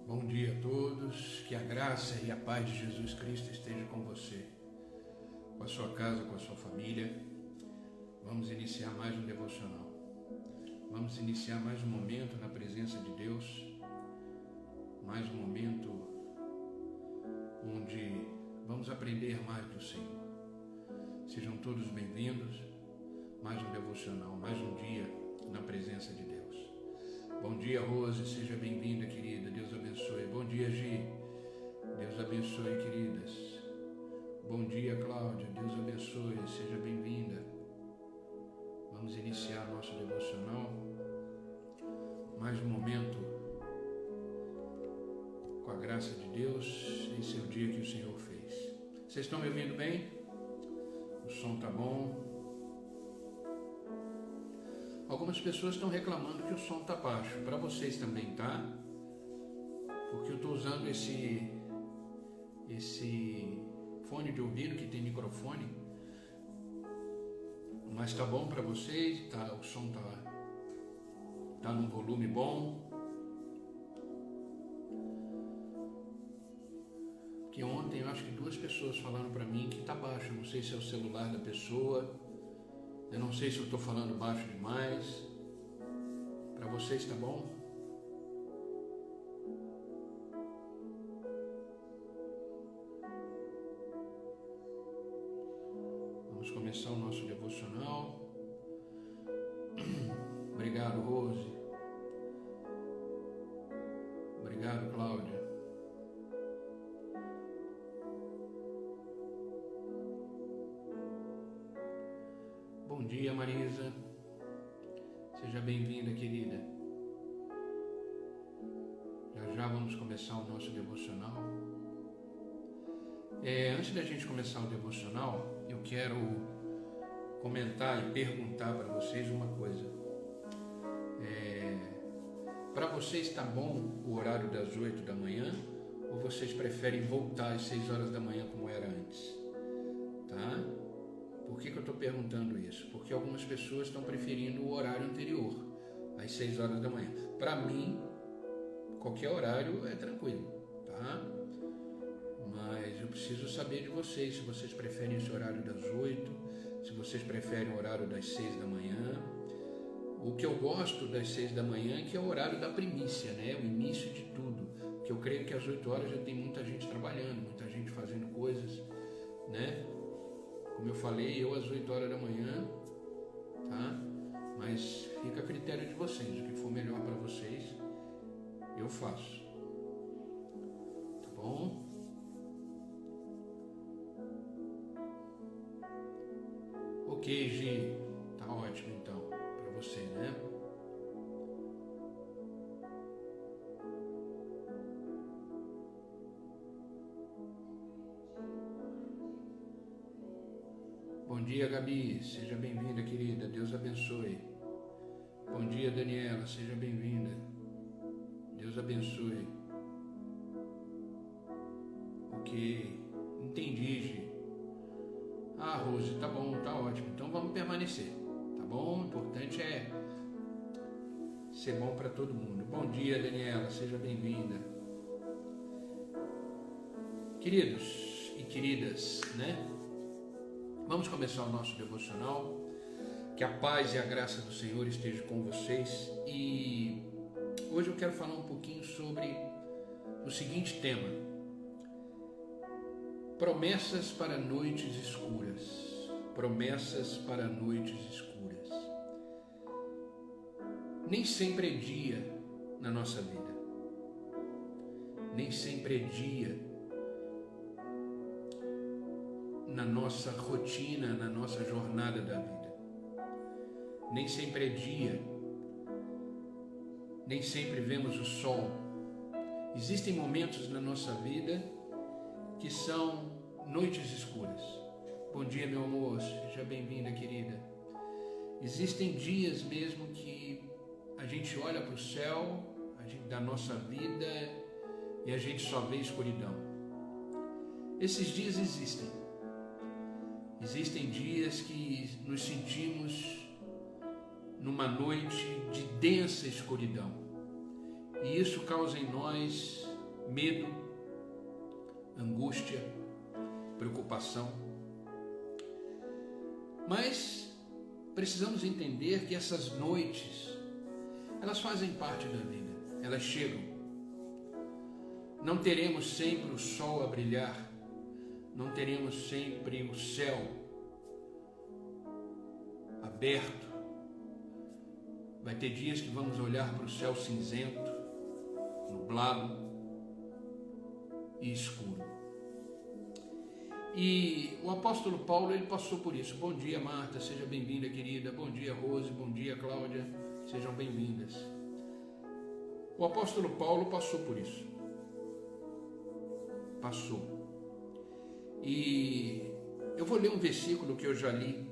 Bom dia a todos, que a graça e a paz de Jesus Cristo esteja com você, com a sua casa, com a sua família. Vamos iniciar mais um devocional. Vamos iniciar mais um momento na presença de Deus, mais um momento onde vamos aprender mais do Senhor. Sejam todos bem-vindos, mais um devocional, mais um dia na presença de Deus. Bom dia, Rose, seja bem-vinda, querida, Deus abençoe. Bom dia, Gi, Deus abençoe, queridas. Bom dia, Cláudia, Deus abençoe, seja bem-vinda. Vamos iniciar nosso devocional, mais um momento com a graça de Deus. Esse é o dia que o Senhor fez. Vocês estão me ouvindo bem? O som tá bom? Algumas pessoas estão reclamando que o som está baixo. Para vocês também tá? Porque eu estou usando esse fone de ouvido que tem microfone. Mas tá bom para vocês? Tá, o som tá num volume bom. Porque ontem eu acho que 2 pessoas falaram para mim que tá baixo. Não sei se é o celular da pessoa. Eu não sei se eu estou falando baixo demais. Para vocês tá bom? Vamos começar o nosso devocional. Obrigado, Rose. Obrigado, Cláudia. Bom dia, Marisa. Seja bem-vinda, querida. Já vamos começar o nosso devocional. Antes da gente começar o devocional, eu quero comentar e perguntar para vocês uma coisa. Para vocês está bom o horário das 8 da manhã? Ou vocês preferem voltar às 6 horas da manhã como era antes? Tá? Por que eu estou perguntando isso? Porque algumas pessoas estão preferindo o horário anterior, às 6 horas da manhã. Para mim, qualquer horário é tranquilo, tá? Mas eu preciso saber de vocês, se vocês preferem esse horário das 8, se vocês preferem o horário das 6 da manhã. O que eu gosto das 6 da manhã é que é o horário da primícia, né? O início de tudo. Porque eu creio que às 8 horas já tem muita gente trabalhando, muita gente fazendo coisas, né? Como eu falei, eu às 8 horas da manhã, tá? Mas fica a critério de vocês, o que for melhor para vocês, eu faço. Tá bom? Ok, Gi, tá ótimo então, para você, né? Bom dia, Gabi, seja bem-vinda, querida, Deus abençoe. Bom dia, Daniela, seja bem-vinda, Deus abençoe. Ok, entendi, Gi. Ah, Rose, tá bom, tá ótimo, então vamos permanecer, tá bom? O importante é ser bom para todo mundo. Bom dia, Daniela, seja bem-vinda. Queridos e queridas, né? Vamos começar o nosso devocional. Que a paz e a graça do Senhor estejam com vocês. E hoje eu quero falar um pouquinho sobre o seguinte tema: promessas para noites escuras. Promessas para noites escuras. Nem sempre é dia na nossa vida. Nem sempre é dia na nossa rotina, na nossa jornada da vida. Nem sempre é dia, nem sempre vemos o sol. Existem momentos na nossa vida que são noites escuras. Bom dia, meu amor, seja bem-vinda, querida. Existem dias mesmo que a gente olha para o céu da nossa vida e a gente só vê escuridão. Esses dias existem. Existem dias que nos sentimos numa noite de densa escuridão. E isso causa em nós medo, angústia, preocupação. Mas precisamos entender que essas noites, elas fazem parte da vida, elas chegam. Não teremos sempre o sol a brilhar, não teremos sempre o céu aberto. Vai ter dias que vamos olhar para o céu cinzento, nublado e escuro. E o apóstolo Paulo, ele passou por isso. Bom dia, Marta, seja bem-vinda, querida. Bom dia, Rose, bom dia, Cláudia, sejam bem-vindas. O apóstolo Paulo passou por isso. Passou. E eu vou ler um versículo que eu já li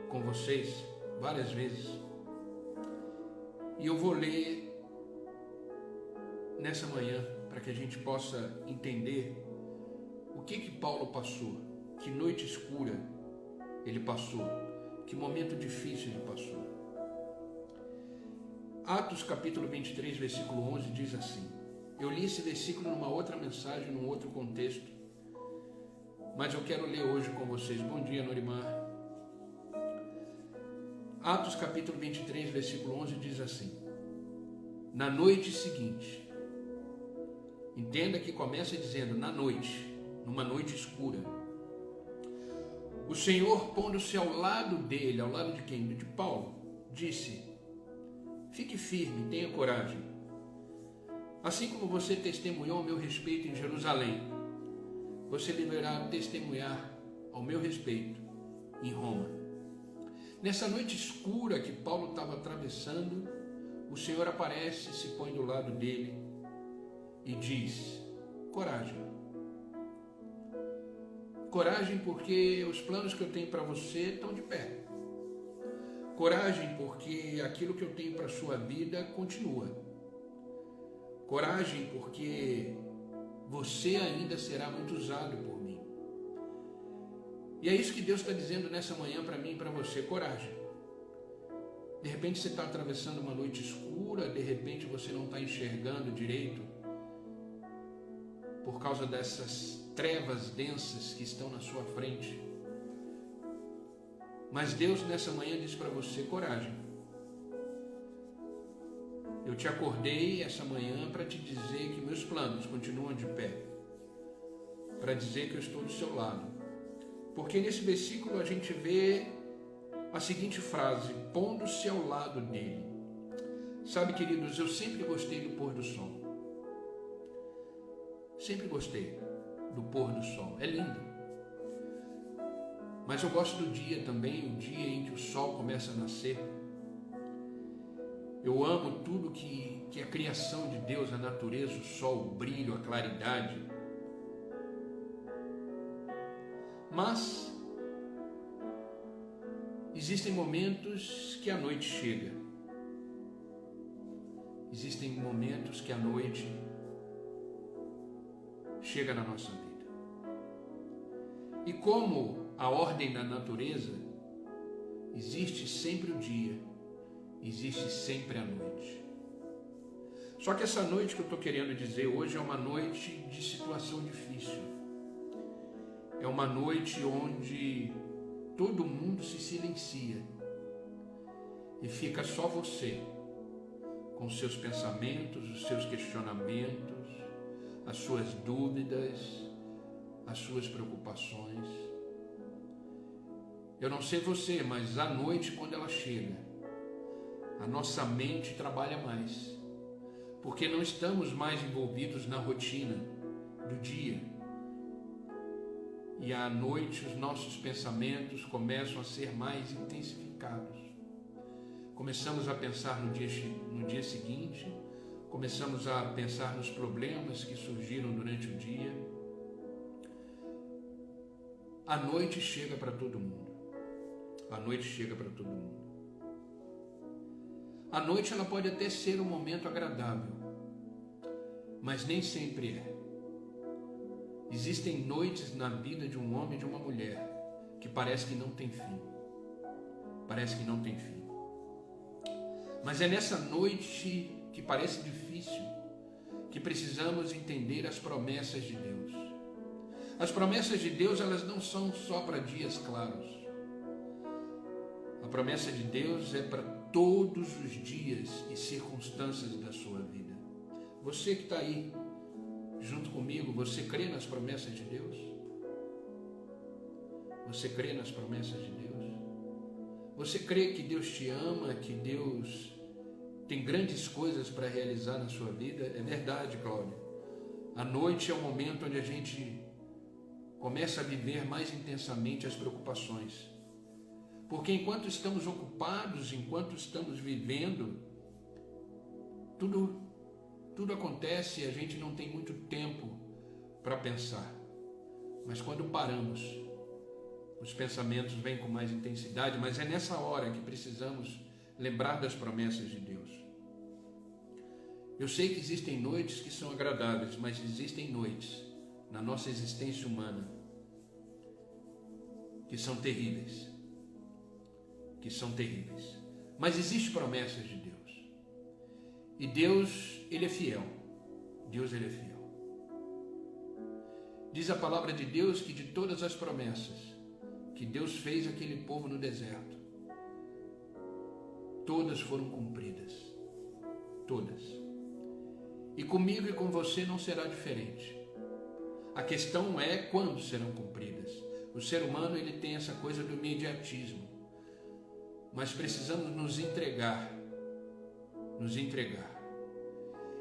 com vocês várias vezes. E eu vou ler nessa manhã para que a gente possa entender o que Paulo passou, que noite escura ele passou, que momento difícil ele passou. Atos capítulo 23, versículo 11 diz assim. Eu li esse versículo numa outra mensagem, num outro contexto, mas eu quero ler hoje com vocês. Bom dia, Norimar. Atos capítulo 23, versículo 11 diz assim. Na noite seguinte, entenda que começa dizendo na noite, numa noite escura, o Senhor, pondo-se ao lado dele, ao lado de quem? De Paulo, disse, fique firme, tenha coragem. Assim como você testemunhou ao meu respeito em Jerusalém, você deverá testemunhar ao meu respeito em Roma. Nessa noite escura que Paulo estava atravessando, o Senhor aparece, se põe do lado dele e diz, coragem. Coragem porque os planos que eu tenho para você estão de pé. Coragem porque aquilo que eu tenho para a sua vida continua. Coragem porque você ainda será muito usado por mim. E é isso que Deus está dizendo nessa manhã para mim e para você, coragem. De repente você está atravessando uma noite escura, de repente você não está enxergando direito por causa dessas trevas densas que estão na sua frente. Mas Deus nessa manhã diz para você, coragem. Eu te acordei essa manhã para te dizer que meus planos continuam de pé, para dizer que eu estou do seu lado. Porque nesse versículo a gente vê a seguinte frase, pondo-se ao lado dele. Sabe, queridos, eu sempre gostei do pôr do sol. Sempre gostei do pôr do sol. É lindo. Mas eu gosto do dia também, o dia em que o sol começa a nascer. Eu amo tudo que é a criação de Deus, a natureza, o sol, o brilho, a claridade. Mas existem momentos que a noite chega. Existem momentos que a noite chega na nossa vida. E como a ordem da natureza, existe sempre o dia, existe sempre a noite. Só que essa noite que eu estou querendo dizer hoje é uma noite de situação difícil. É uma noite onde todo mundo se silencia e fica só você, com os seus pensamentos, os seus questionamentos, as suas dúvidas, as suas preocupações. Eu não sei você, mas à noite, quando ela chega, a nossa mente trabalha mais, porque não estamos mais envolvidos na rotina do dia. E à noite os nossos pensamentos começam a ser mais intensificados. Começamos a pensar no dia seguinte, começamos a pensar nos problemas que surgiram durante o dia. A noite chega para todo mundo. A noite chega para todo mundo. A noite ela pode até ser um momento agradável, mas nem sempre é. Existem noites na vida de um homem e de uma mulher que parece que não tem fim. Parece que não tem fim. Mas é nessa noite que parece difícil, que precisamos entender as promessas de Deus. As promessas de Deus, elas não são só para dias claros. A promessa de Deus é para todos os dias e circunstâncias da sua vida. Você que está aí junto comigo, você crê nas promessas de Deus? Você crê nas promessas de Deus? Você crê que Deus te ama, que Deus tem grandes coisas para realizar na sua vida? É verdade, Cláudia. A noite é o momento onde a gente começa a viver mais intensamente as preocupações. Porque enquanto estamos ocupados, enquanto estamos vivendo, tudo acontece e a gente não tem muito tempo para pensar. Mas quando paramos, os pensamentos vêm com mais intensidade, mas é nessa hora que precisamos lembrar das promessas de Deus. Eu sei que existem noites que são agradáveis, mas existem noites na nossa existência humana que são terríveis. Mas existem promessas de Deus. E Deus, Ele é fiel. Ele é fiel. Diz a palavra de Deus que de todas as promessas que Deus fez àquele povo no deserto, todas foram cumpridas. Todas. E comigo e com você não será diferente. A questão é quando serão cumpridas. O ser humano, ele tem essa coisa do imediatismo. Mas precisamos nos entregar.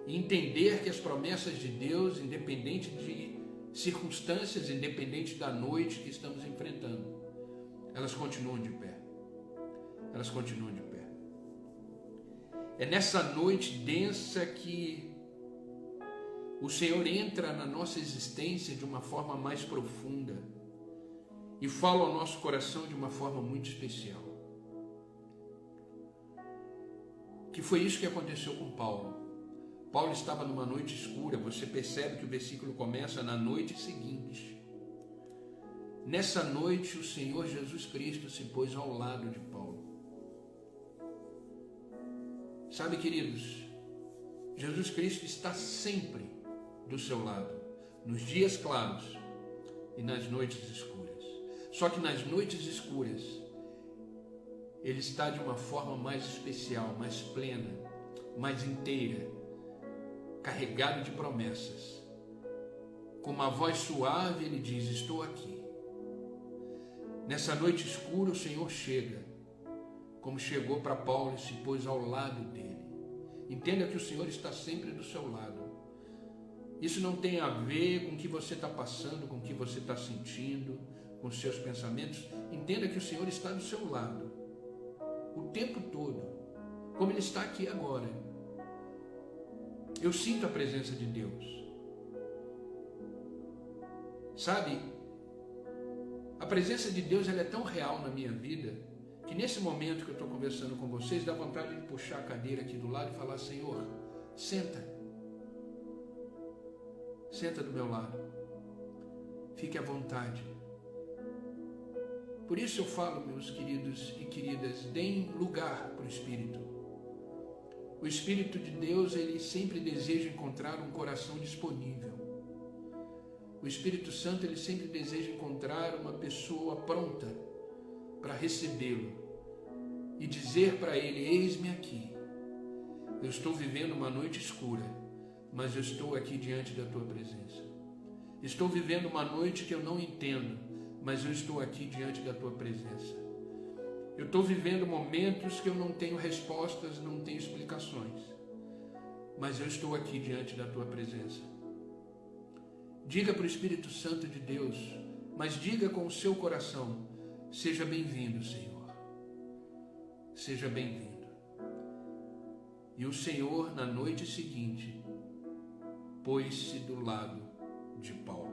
E entender que as promessas de Deus, independente de circunstâncias, independente da noite que estamos enfrentando, elas continuam de pé. É nessa noite densa que o Senhor entra na nossa existência de uma forma mais profunda e fala ao nosso coração de uma forma muito especial. Que foi isso que aconteceu com Paulo. Paulo estava numa noite escura. Você percebe que o versículo começa na noite seguinte. Nessa noite o Senhor Jesus Cristo se pôs ao lado de Paulo. Sabe, queridos, Jesus Cristo está sempre do seu lado, nos dias claros e nas noites escuras. Só que nas noites escuras Ele está de uma forma mais especial, mais plena, mais inteira, carregado de promessas. Com uma voz suave Ele diz: estou aqui. Nessa noite escura o Senhor chega, como chegou para Paulo e se pôs ao lado dele. Entenda que o Senhor está sempre do seu lado. Isso não tem a ver com o que você está passando, com o que você está sentindo, com os seus pensamentos. Entenda que o Senhor está do seu lado o tempo todo, como Ele está aqui agora. Eu sinto a presença de Deus. Sabe, a presença de Deus, ela é tão real na minha vida, que nesse momento que eu estou conversando com vocês, dá vontade de puxar a cadeira aqui do lado e falar: Senhor, senta do meu lado, fique à vontade. Por isso eu falo, meus queridos e queridas, deem lugar para o Espírito. O Espírito de Deus, ele sempre deseja encontrar um coração disponível. O Espírito Santo, ele sempre deseja encontrar uma pessoa pronta para recebê-lo e dizer para ele: eis-me aqui. Eu estou vivendo uma noite escura, mas eu estou aqui diante da tua presença. Estou vivendo uma noite que eu não entendo, mas eu estou aqui diante da tua presença. Eu estou vivendo momentos que eu não tenho respostas, não tenho explicações, mas eu estou aqui diante da tua presença. Diga para o Espírito Santo de Deus, mas diga com o seu coração: seja bem-vindo, Senhor. Seja bem-vindo. E o Senhor, na noite seguinte, pôs-se do lado de Paulo.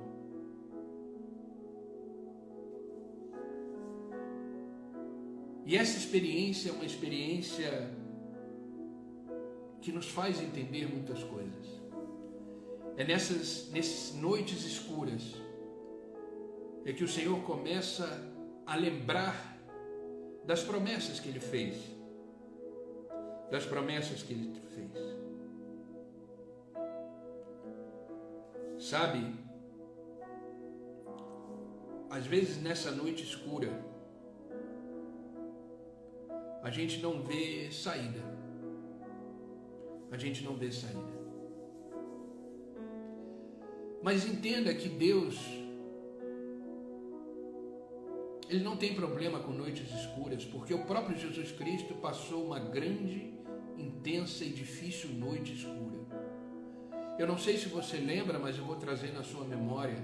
E essa experiência é uma experiência que nos faz entender muitas coisas. É nessas noites escuras é que o Senhor começa a lembrar das promessas que Ele fez. Das promessas que Ele fez. Sabe, às vezes nessa noite escura, a gente não vê saída. A gente não vê saída. Mas entenda que Deus, Ele não tem problema com noites escuras, porque o próprio Jesus Cristo passou uma grande, intensa e difícil noite escura. Eu não sei se você lembra, mas eu vou trazer na sua memória.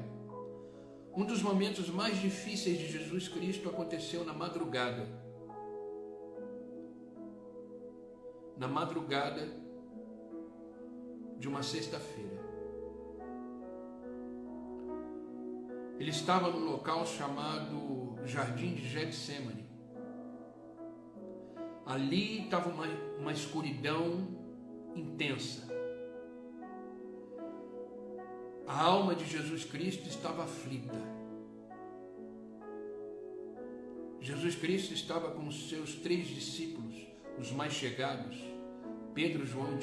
Um dos momentos mais difíceis de Jesus Cristo aconteceu na madrugada. Na madrugada de uma sexta-feira. Ele estava num local chamado Jardim de Getsêmani. Ali estava uma escuridão intensa. A alma de Jesus Cristo estava aflita. Jesus Cristo estava com os seus 3 discípulos, os mais chegados, Pedro, João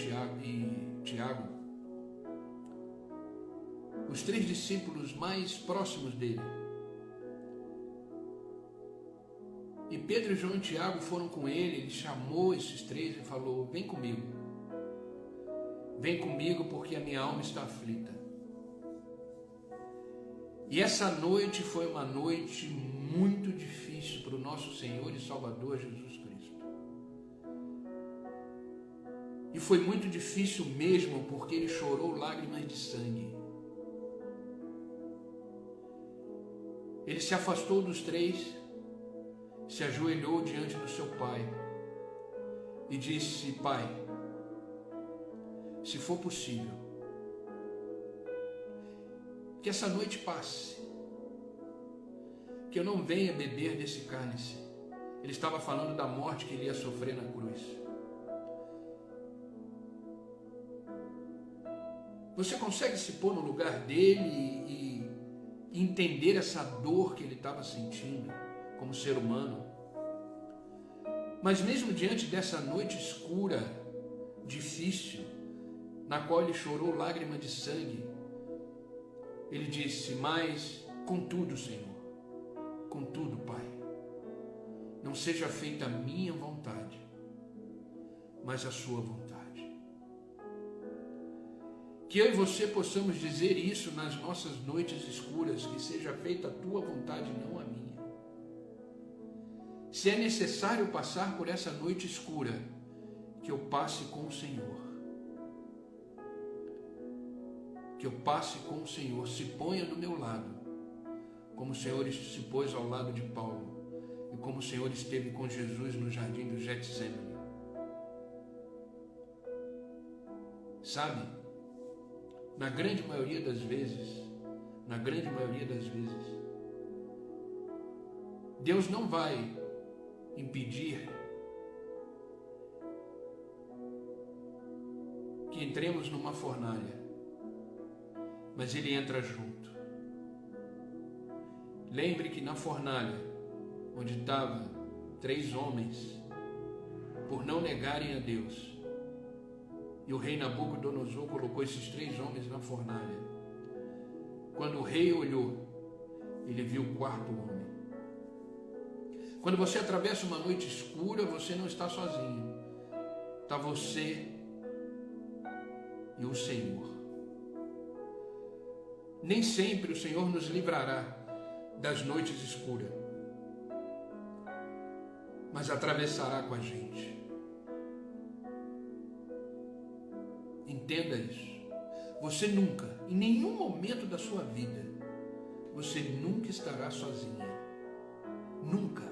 e Tiago, os 3 discípulos mais próximos dele. E Pedro, João e Tiago foram com ele, ele chamou esses 3 e falou: vem comigo porque a minha alma está aflita. E essa noite foi uma noite muito difícil para o nosso Senhor e Salvador Jesus Cristo. E foi muito difícil mesmo, porque ele chorou lágrimas de sangue. Ele se afastou dos 3, se ajoelhou diante do seu pai e disse: Pai, se for possível, que essa noite passe, que eu não venha beber desse cálice. Ele estava falando da morte que ele ia sofrer na cruz. Você consegue se pôr no lugar dele e entender essa dor que ele estava sentindo como ser humano? Mas mesmo diante dessa noite escura, difícil, na qual ele chorou lágrima de sangue, ele disse: mas contudo, Senhor, contudo, Pai, não seja feita a minha vontade, mas a sua vontade. Que eu e você possamos dizer isso nas nossas noites escuras, que seja feita a tua vontade, não a minha. Se é necessário passar por essa noite escura, que eu passe com o Senhor. Que eu passe com o Senhor, se ponha do meu lado, como o Senhor se pôs ao lado de Paulo, e como o Senhor esteve com Jesus no jardim do Getsêmani. Sabe, na grande maioria das vezes, Deus não vai impedir que entremos numa fornalha, mas Ele entra junto. Lembre que na fornalha, onde estavam 3 homens, por não negarem a Deus, e o rei Nabucodonosor colocou esses 3 homens na fornalha. Quando o rei olhou, ele viu o 4º homem. Quando você atravessa uma noite escura, você não está sozinho. Está você e o Senhor. Nem sempre o Senhor nos livrará das noites escuras, mas atravessará com a gente. Entenda isso. Você nunca, em nenhum momento da sua vida, você nunca estará sozinha. Nunca.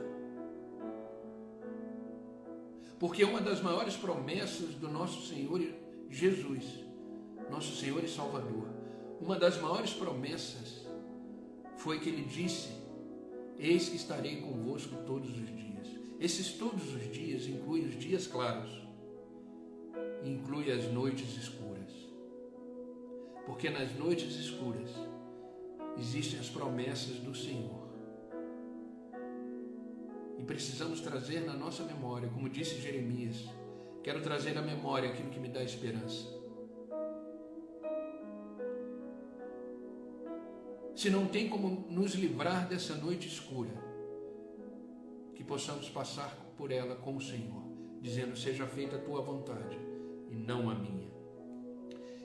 Porque uma das maiores promessas do nosso Senhor Jesus, nosso Senhor e Salvador, uma das maiores promessas foi que Ele disse: eis que estarei convosco todos os dias. Esses todos os dias inclui os dias claros, inclui as noites escuras. Porque nas noites escuras existem as promessas do Senhor. E precisamos trazer na nossa memória, como disse Jeremias: quero trazer à memória aquilo que me dá esperança. se não tem como nos livrar dessa noite escura, que possamos passar por ela com o Senhor, dizendo: seja feita a tua vontade e não a minha.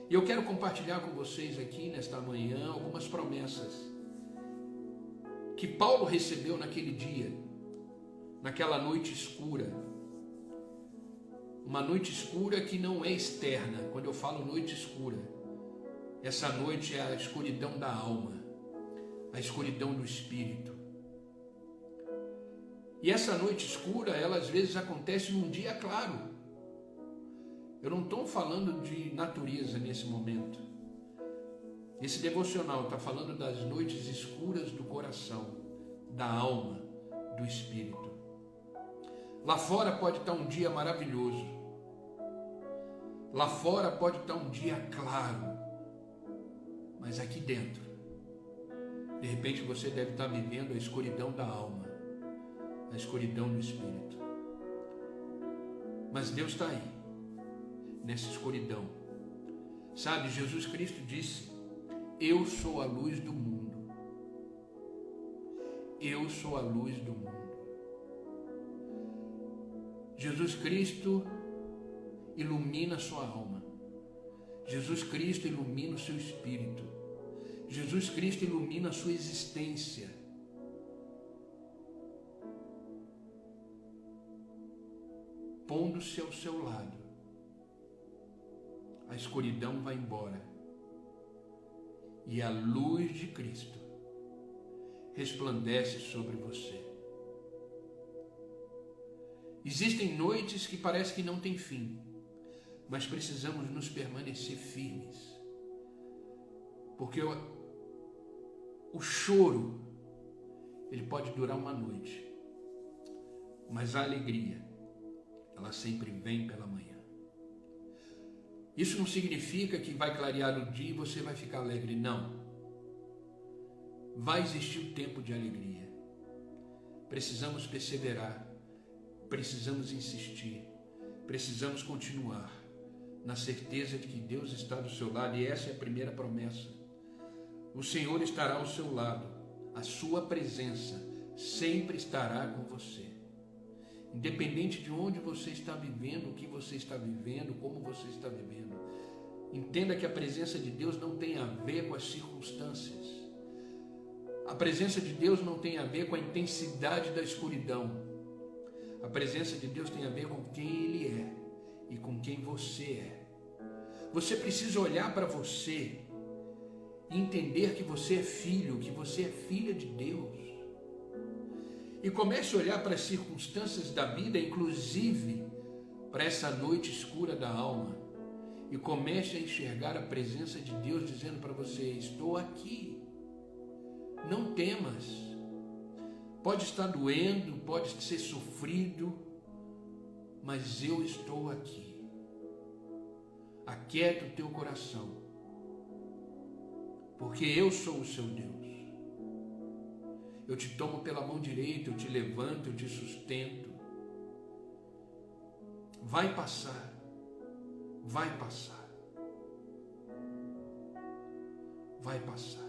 E eu quero compartilhar com vocês aqui nesta manhã algumas promessas que Paulo recebeu naquele dia, naquela noite escura. Uma noite escura que não é externa. Quando eu falo noite escura, essa noite é a escuridão da alma, a escuridão do espírito. E essa noite escura, ela às vezes acontece num dia claro. Eu não estou falando de natureza nesse momento. Esse devocional está falando das noites escuras do coração, da alma, do espírito. Lá fora pode estar um dia maravilhoso. Lá fora pode estar um dia claro. Mas aqui dentro, de repente você deve estar vivendo a escuridão da alma, a escuridão do espírito. Mas Deus está aí, nessa escuridão. Sabe, Jesus Cristo disse: eu sou a luz do mundo. Eu sou a luz do mundo. Jesus Cristo ilumina a sua alma. Jesus Cristo ilumina o seu espírito. Jesus Cristo ilumina a sua existência. Pondo-se ao seu lado, a escuridão vai embora e a luz de Cristo resplandece sobre você. Existem noites que parece que não tem fim, mas precisamos nos permanecer firmes, porque o choro, ele pode durar uma noite, mas a alegria, ela sempre vem pela manhã. Isso não significa que vai clarear o dia e você vai ficar alegre, não. Vai existir um tempo de alegria. Precisamos perseverar, precisamos insistir, precisamos continuar, na certeza de que Deus está do seu lado, e essa é a primeira promessa. O Senhor estará ao seu lado, a sua presença sempre estará com você. Independente de onde você está vivendo, o que você está vivendo, como você está vivendo, entenda que a presença de Deus não tem a ver com as circunstâncias. A presença de Deus não tem a ver com a intensidade da escuridão. A presença de Deus tem a ver com quem Ele é e com quem você é. Você precisa olhar para você e entender que você é filho, que você é filha de Deus. E comece a olhar para as circunstâncias da vida, inclusive para essa noite escura da alma, e comece a enxergar a presença de Deus dizendo para você: estou aqui, não temas. Pode estar doendo, pode ser sofrido, mas eu estou aqui. Aquieta o teu coração, porque eu sou o seu Deus. Eu te tomo pela mão direita, eu te levanto, eu te sustento. Vai passar, vai passar, vai passar.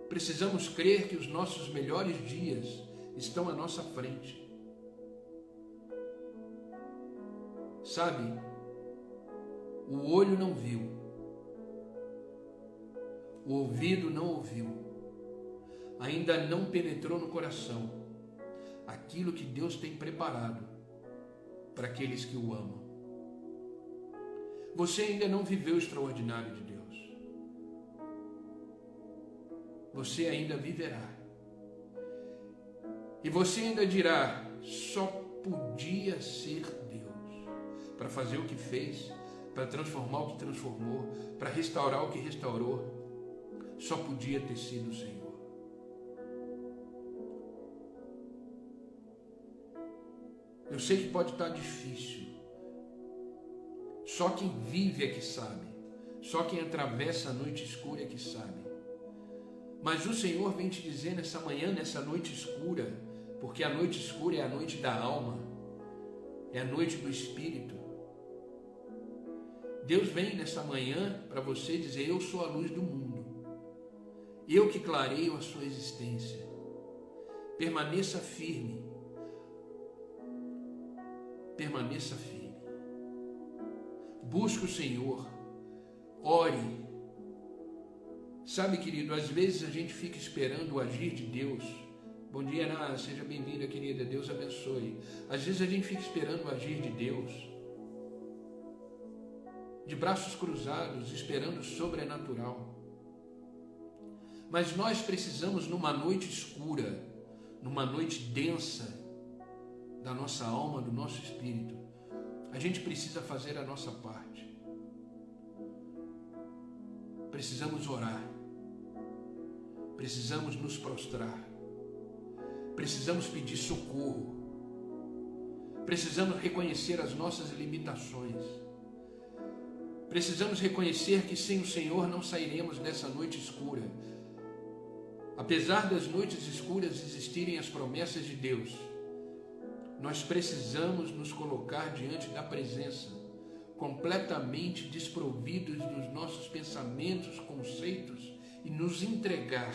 Precisamos crer que os nossos melhores dias estão à nossa frente. Sabe, o olho não viu, o ouvido não ouviu, ainda não penetrou no coração aquilo que Deus tem preparado para aqueles que o amam. Você ainda não viveu o extraordinário de Deus. Você ainda viverá. E você ainda dirá: só podia ser Deus, para fazer o que fez, para transformar o que transformou, para restaurar o que restaurou. Só podia ter sido o Senhor. Eu sei que pode estar difícil. Só quem vive é que sabe. Só quem atravessa a noite escura é que sabe. Mas o Senhor vem te dizer nessa manhã, nessa noite escura, porque a noite escura é a noite da alma, é a noite do Espírito. Deus vem nessa manhã para você dizer: eu sou a luz do mundo, eu que clareio a sua existência. Permaneça firme, permaneça firme, busque o Senhor, ore. Sabe, querido, às vezes a gente fica esperando o agir de Deus. Bom dia, Ana, seja bem-vinda, querida, Deus abençoe. Às vezes a gente fica esperando o agir de Deus, de braços cruzados, esperando o sobrenatural. Mas nós precisamos, numa noite escura, numa noite densa da nossa alma, do nosso espírito, a gente precisa fazer a nossa parte. Precisamos orar, precisamos nos prostrar, precisamos pedir socorro, precisamos reconhecer as nossas limitações, precisamos reconhecer que sem o Senhor não sairemos dessa noite escura. Apesar das noites escuras existirem as promessas de Deus, nós precisamos nos colocar diante da presença, completamente desprovidos dos nossos pensamentos, conceitos, e nos entregar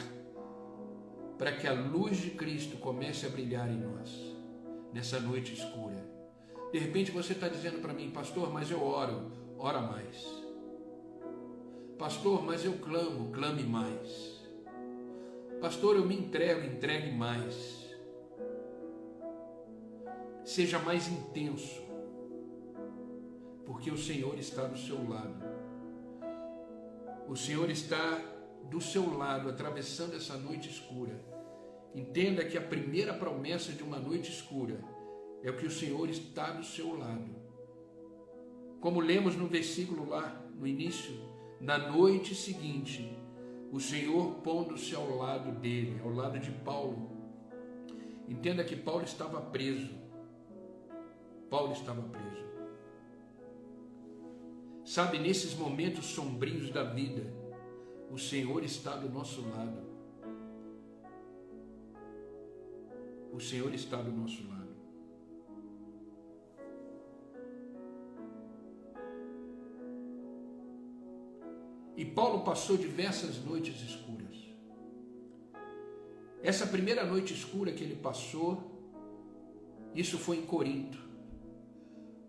para que a luz de Cristo comece a brilhar em nós, nessa noite escura. De repente você está dizendo para mim: pastor, mas eu oro. Ora mais. Pastor, mas eu clamo. Clame mais. Pastor, eu me entrego. Entregue mais. Seja mais intenso, porque o Senhor está do seu lado. O Senhor está do seu lado, atravessando essa noite escura. Entenda que a primeira promessa de uma noite escura é o que o Senhor está do seu lado. Como lemos no versículo lá, no início, na noite seguinte, o Senhor pondo-se ao lado dele, ao lado de Paulo. Entenda que Paulo estava preso. Paulo estava preso. Sabe, nesses momentos sombrios da vida, o Senhor está do nosso lado. O Senhor está do nosso lado. E Paulo passou diversas noites escuras. Essa primeira noite escura que ele passou, isso foi em Corinto,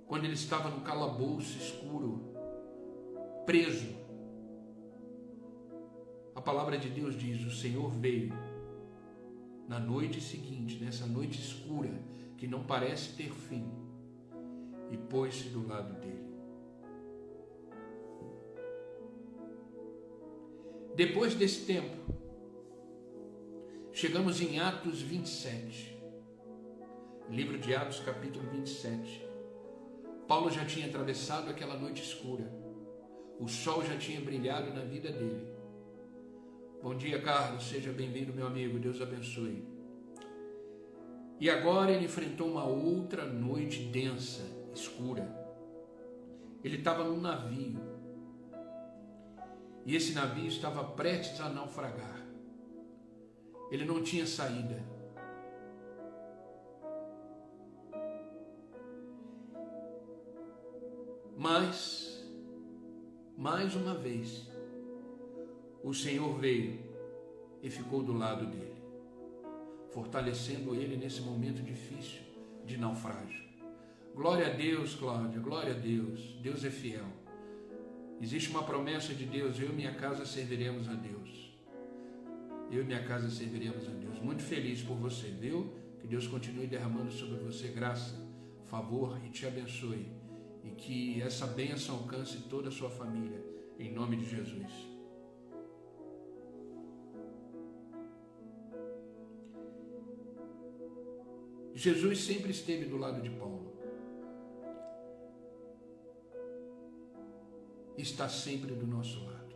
quando ele estava no calabouço escuro, preso. A palavra de Deus diz: o Senhor veio na noite seguinte, nessa noite escura que não parece ter fim, e pôs-se do lado dele. Depois desse tempo, chegamos em Atos 27, livro de Atos, capítulo 27. Paulo já tinha atravessado aquela noite escura, o sol já tinha brilhado na vida dele. Bom dia, Carlos, seja bem-vindo, meu amigo, Deus abençoe. E agora ele enfrentou uma outra noite densa, escura. Ele estava num navio, e esse navio estava prestes a naufragar. Ele não tinha saída. Mas, mais uma vez, o Senhor veio e ficou do lado dele, fortalecendo ele nesse momento difícil de naufrágio. Glória a Deus, Cláudia, glória a Deus. Deus é fiel. Existe uma promessa de Deus: eu e minha casa serviremos a Deus. Eu e minha casa serviremos a Deus. Muito feliz por você, viu? Que Deus continue derramando sobre você graça, favor e te abençoe. E que essa bênção alcance toda a sua família, em nome de Jesus. Jesus sempre esteve do lado de Paulo. Está sempre do nosso lado.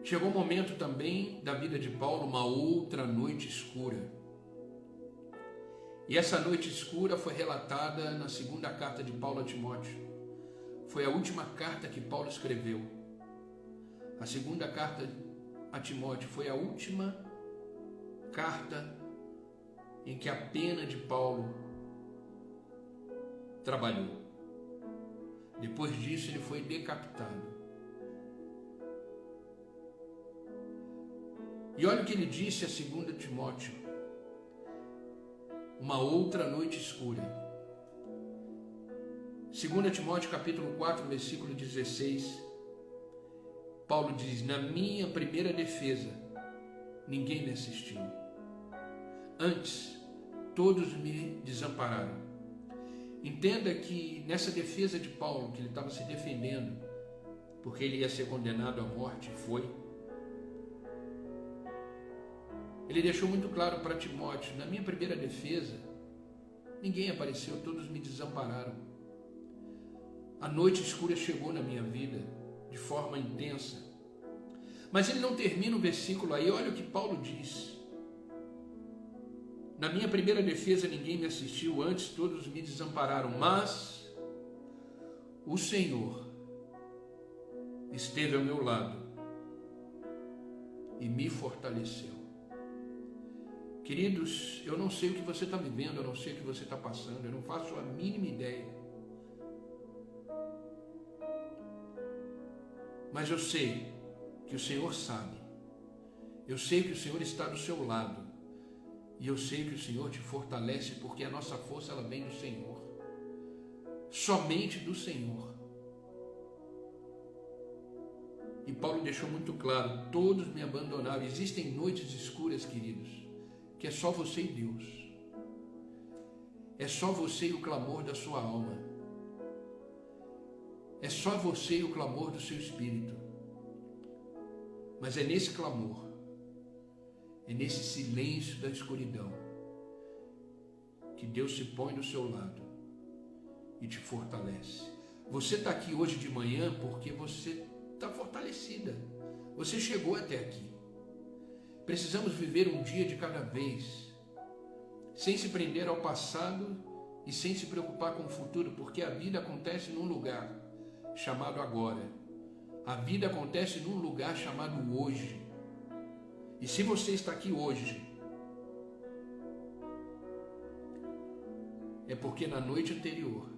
Chegou um momento também da vida de Paulo, uma outra noite escura. E essa noite escura foi relatada na segunda carta de Paulo a Timóteo. Foi a última carta que Paulo escreveu. A segunda carta a Timóteo foi a última carta em que a pena de Paulo trabalhou. Depois disso, ele foi decapitado. E olha o que ele disse a 2 Timóteo. Uma outra noite escura. 2 Timóteo capítulo 4, versículo 16. Paulo diz: na minha primeira defesa, ninguém me assistiu. Antes, todos me desampararam. Entenda que nessa defesa de Paulo, que ele estava se defendendo, porque ele ia ser condenado à morte, foi. Ele deixou muito claro para Timóteo: na minha primeira defesa, ninguém apareceu, todos me desampararam. A noite escura chegou na minha vida de forma intensa. Mas ele não termina o versículo aí, olha o que Paulo diz. Na minha primeira defesa ninguém me assistiu, antes todos me desampararam, mas o Senhor esteve ao meu lado e me fortaleceu. Queridos, eu não sei o que você está vivendo, eu não sei o que você está passando, eu não faço a mínima ideia. Mas eu sei que o Senhor sabe. Eu sei que o Senhor está do seu lado. E eu sei que o Senhor te fortalece, porque a nossa força ela vem do Senhor. Somente do Senhor. E Paulo deixou muito claro: todos me abandonaram. Existem noites escuras, queridos, que é só você e Deus. É só você e o clamor da sua alma. É só você e o clamor do seu espírito. Mas é nesse clamor, é nesse silêncio da escuridão, que Deus se põe do seu lado e te fortalece. Você está aqui hoje de manhã porque você está fortalecida. Você chegou até aqui. Precisamos viver um dia de cada vez, sem se prender ao passado e sem se preocupar com o futuro, porque a vida acontece num lugar chamado agora. A vida acontece num lugar chamado hoje. E se você está aqui hoje, é porque na noite anterior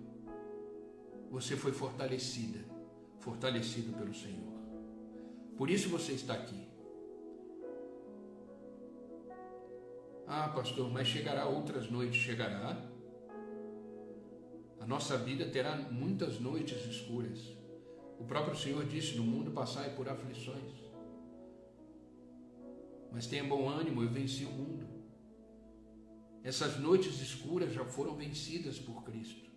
você foi fortalecida, fortalecido pelo Senhor. Por isso você está aqui. Ah, pastor, mas chegará outras noites, chegará. A nossa vida terá muitas noites escuras. O próprio Senhor disse: no mundo passai por aflições, mas tenha bom ânimo, eu venci o mundo. Essas noites escuras já foram vencidas por Cristo.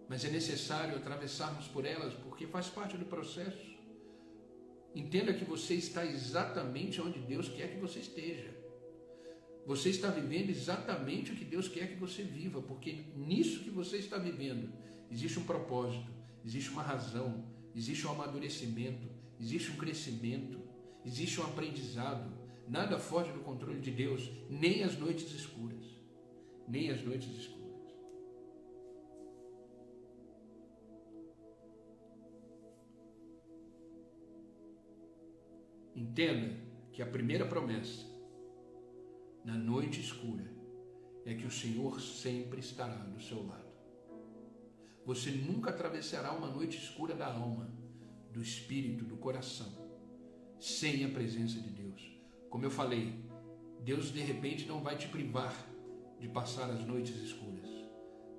Mas é necessário atravessarmos por elas, porque faz parte do processo. Entenda que você está exatamente onde Deus quer que você esteja. Você está vivendo exatamente o que Deus quer que você viva, porque nisso que você está vivendo existe um propósito, existe uma razão, existe um amadurecimento, existe um crescimento, existe um aprendizado. Nada foge do controle de Deus, nem as noites escuras, nem as noites escuras. Entenda que a primeira promessa na noite escura é que o Senhor sempre estará do seu lado. Você nunca atravessará uma noite escura da alma, do espírito, do coração, sem a presença de Deus. Como eu falei, Deus de repente não vai te privar de passar as noites escuras,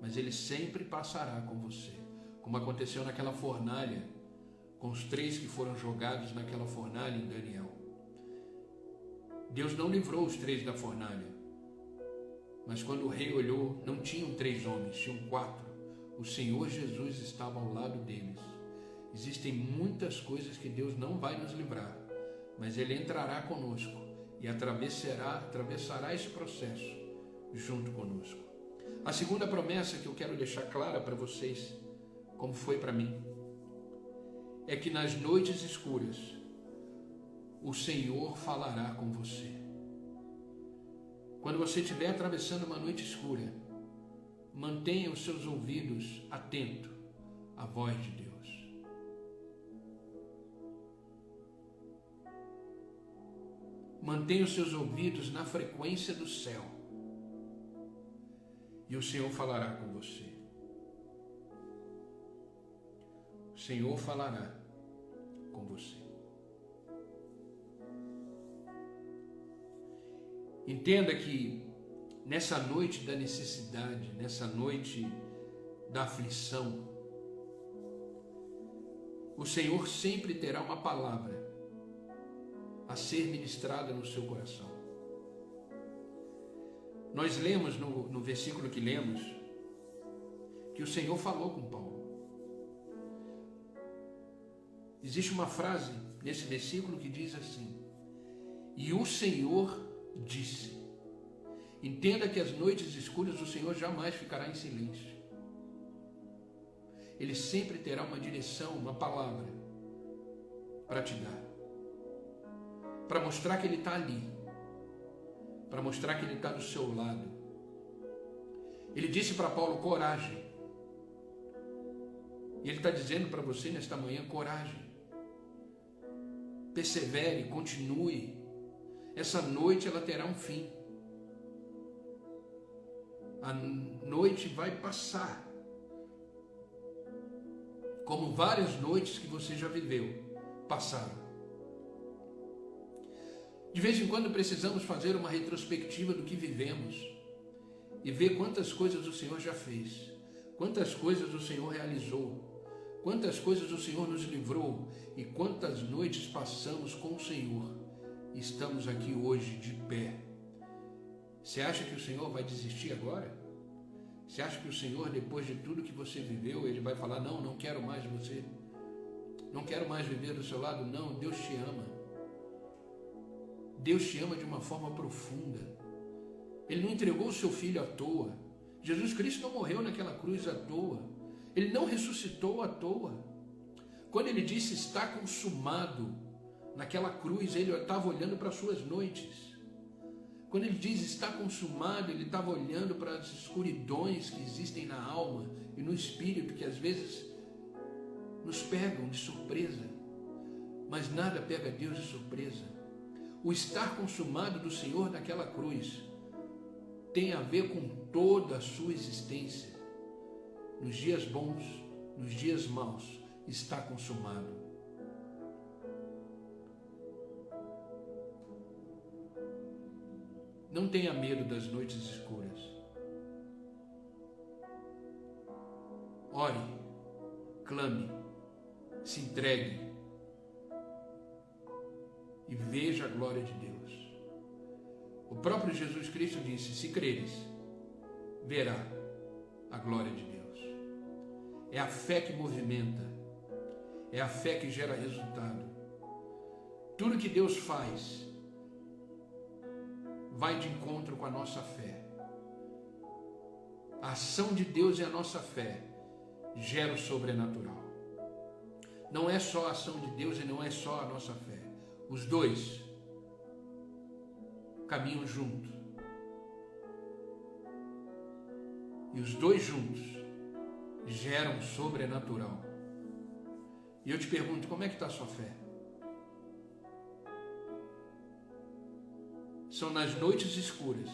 mas Ele sempre passará com você, como aconteceu naquela fornalha, com os 3 que foram jogados naquela fornalha em Daniel. Deus não livrou os 3 da fornalha, mas quando o rei olhou, não tinham 3 homens, tinham 4. O Senhor Jesus estava ao lado deles. Existem muitas coisas que Deus não vai nos livrar, mas Ele entrará conosco e atravessará esse processo junto conosco. A segunda promessa que eu quero deixar clara para vocês, como foi para mim, é que nas noites escuras o Senhor falará com você. Quando você estiver atravessando uma noite escura, mantenha os seus ouvidos atentos à voz de Deus. Mantenha os seus ouvidos na frequência do céu e o Senhor falará com você. Senhor falará com você. Entenda que nessa noite da necessidade, nessa noite da aflição, o Senhor sempre terá uma palavra a ser ministrada no seu coração. Nós lemos no versículo que lemos que o Senhor falou com Paulo. Existe uma frase nesse versículo que diz assim: e o Senhor disse. Entenda que as noites escuras o Senhor jamais ficará em silêncio. Ele sempre terá uma direção, uma palavra para te dar, para mostrar que Ele está ali, para mostrar que Ele está do seu lado. Ele disse para Paulo: coragem. E Ele está dizendo para você nesta manhã: coragem. Persevere, continue. Essa noite ela terá um fim. A noite vai passar, como várias noites que você já viveu passaram. De vez em quando precisamos fazer uma retrospectiva do que vivemos e ver quantas coisas o Senhor já fez, quantas coisas o Senhor realizou, quantas coisas o Senhor nos livrou e quantas noites passamos com o Senhor. Estamos aqui hoje de pé. Você acha que o Senhor vai desistir agora? Você acha que o Senhor, depois de tudo que você viveu, Ele vai falar: não, não quero mais você, não quero mais viver do seu lado? Não, Deus te ama. Deus te ama de uma forma profunda. Ele não entregou o seu Filho à toa. Jesus Cristo não morreu naquela cruz à toa. Ele não ressuscitou à toa. Quando Ele disse está consumado, naquela cruz Ele estava olhando para as suas noites. Quando Ele diz está consumado, Ele estava olhando para as escuridões que existem na alma e no espírito, que às vezes nos pegam de surpresa. Mas nada pega Deus de surpresa. O estar consumado do Senhor naquela cruz tem a ver com toda a sua existência. Nos dias bons, nos dias maus, está consumado. Não tenha medo das noites escuras. Ore, clame, se entregue e veja a glória de Deus. O próprio Jesus Cristo disse: se creres, verá a glória de Deus. É a fé que movimenta, é a fé que gera resultado. Tudo que Deus faz vai de encontro com a nossa fé. A ação de Deus e a nossa fé gera o sobrenatural. Não é só a ação de Deus e não é só a nossa fé. Os dois caminham juntos. E os dois juntos geram o sobrenatural. E eu te pergunto, como é que está a sua fé? São nas noites escuras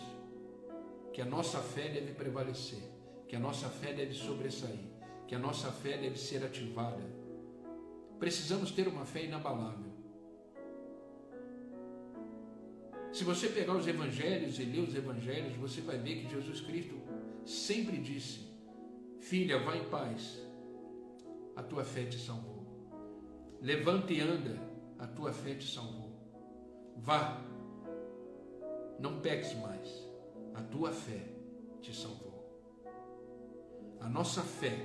que a nossa fé deve prevalecer, que a nossa fé deve sobressair, que a nossa fé deve ser ativada. Precisamos ter uma fé inabalável. Se você pegar os evangelhos e ler os evangelhos, você vai ver que Jesus Cristo sempre disse: filha, vá em paz, a tua fé te salvou. Levanta e anda, a tua fé te salvou. Vá, não peques mais, a tua fé te salvou. A nossa fé,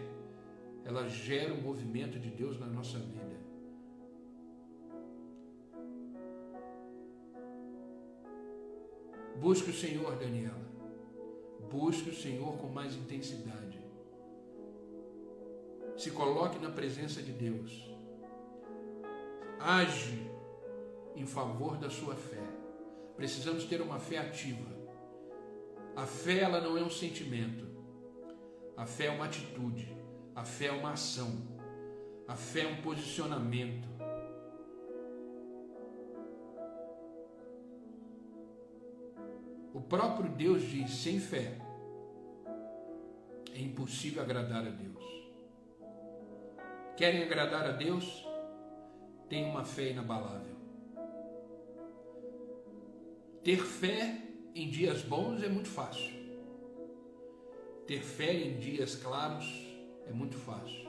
ela gera o movimento de Deus na nossa vida. Busque o Senhor, Daniela. Busque o Senhor com mais intensidade. Se coloque na presença de Deus. Age em favor da sua fé. Precisamos ter uma fé ativa. A fé, ela não é um sentimento. A fé é uma atitude. A fé é uma ação. A fé é um posicionamento. O próprio Deus diz: sem fé é impossível agradar a Deus. Querem agradar a Deus? Tenham uma fé inabalável. Ter fé em dias bons é muito fácil. Ter fé em dias claros é muito fácil.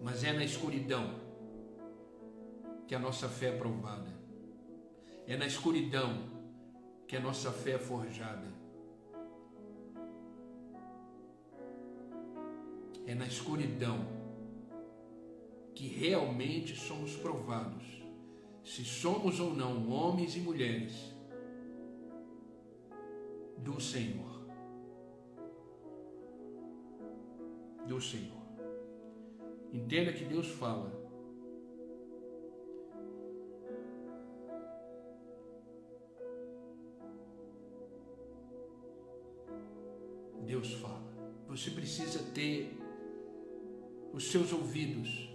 Mas é na escuridão que a nossa fé é provada. É na escuridão que a nossa fé é forjada. É na escuridão que realmente somos provados se somos ou não homens e mulheres do Senhor. Do Senhor. Entenda que Deus fala. Deus fala. Você precisa ter os seus ouvidos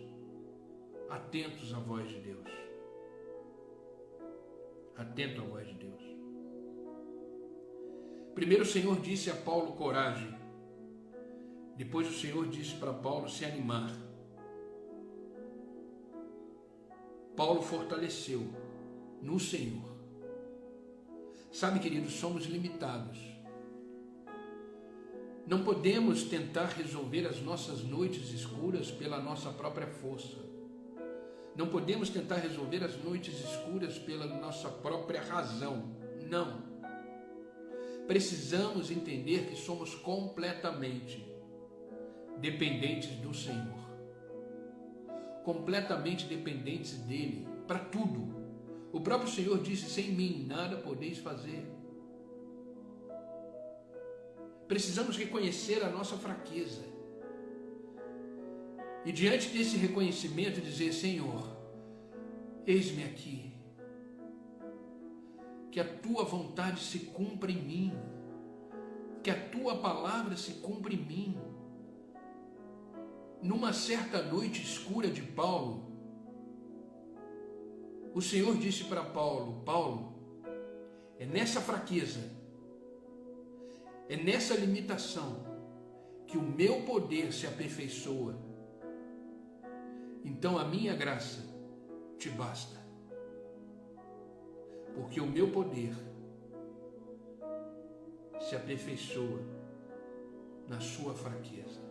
atentos à voz de Deus. Atento à voz de Deus. Primeiro o Senhor disse a Paulo coragem. Depois o Senhor disse para Paulo se animar. Paulo fortaleceu no Senhor. Sabe, queridos, somos limitados. Não podemos tentar resolver as nossas noites escuras pela nossa própria força. Não podemos tentar resolver as noites escuras pela nossa própria razão. Não. Precisamos entender que somos completamente dependentes do Senhor. Completamente dependentes dele para tudo. O próprio Senhor disse: sem mim nada podeis fazer. Precisamos reconhecer a nossa fraqueza. E diante desse reconhecimento dizer: Senhor, eis-me aqui. Que a tua vontade se cumpra em mim. Que a tua palavra se cumpra em mim. Numa certa noite escura de Paulo, o Senhor disse para Paulo: Paulo, é nessa fraqueza, é nessa limitação que o meu poder se aperfeiçoa. Então a minha graça te basta, porque o meu poder se aperfeiçoa na sua fraqueza.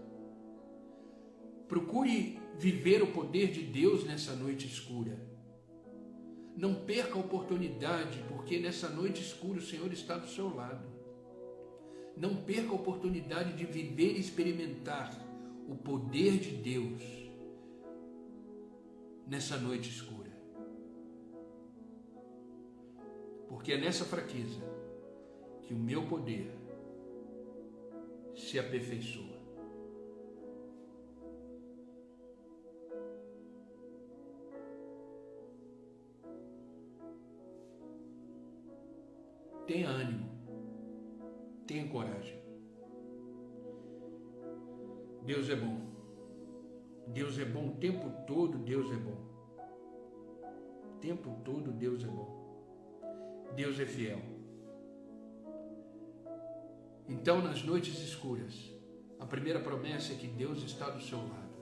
Procure viver o poder de Deus nessa noite escura. Não perca a oportunidade, porque nessa noite escura o Senhor está do seu lado. Não perca a oportunidade de viver e experimentar o poder de Deus nessa noite escura. Porque é nessa fraqueza que o meu poder se aperfeiçoa. Tenha ânimo, tenha coragem. Deus é bom. Deus é bom o tempo todo, Deus é bom. O tempo todo Deus é bom. Deus é fiel. Então, nas noites escuras, a primeira promessa é que Deus está do seu lado.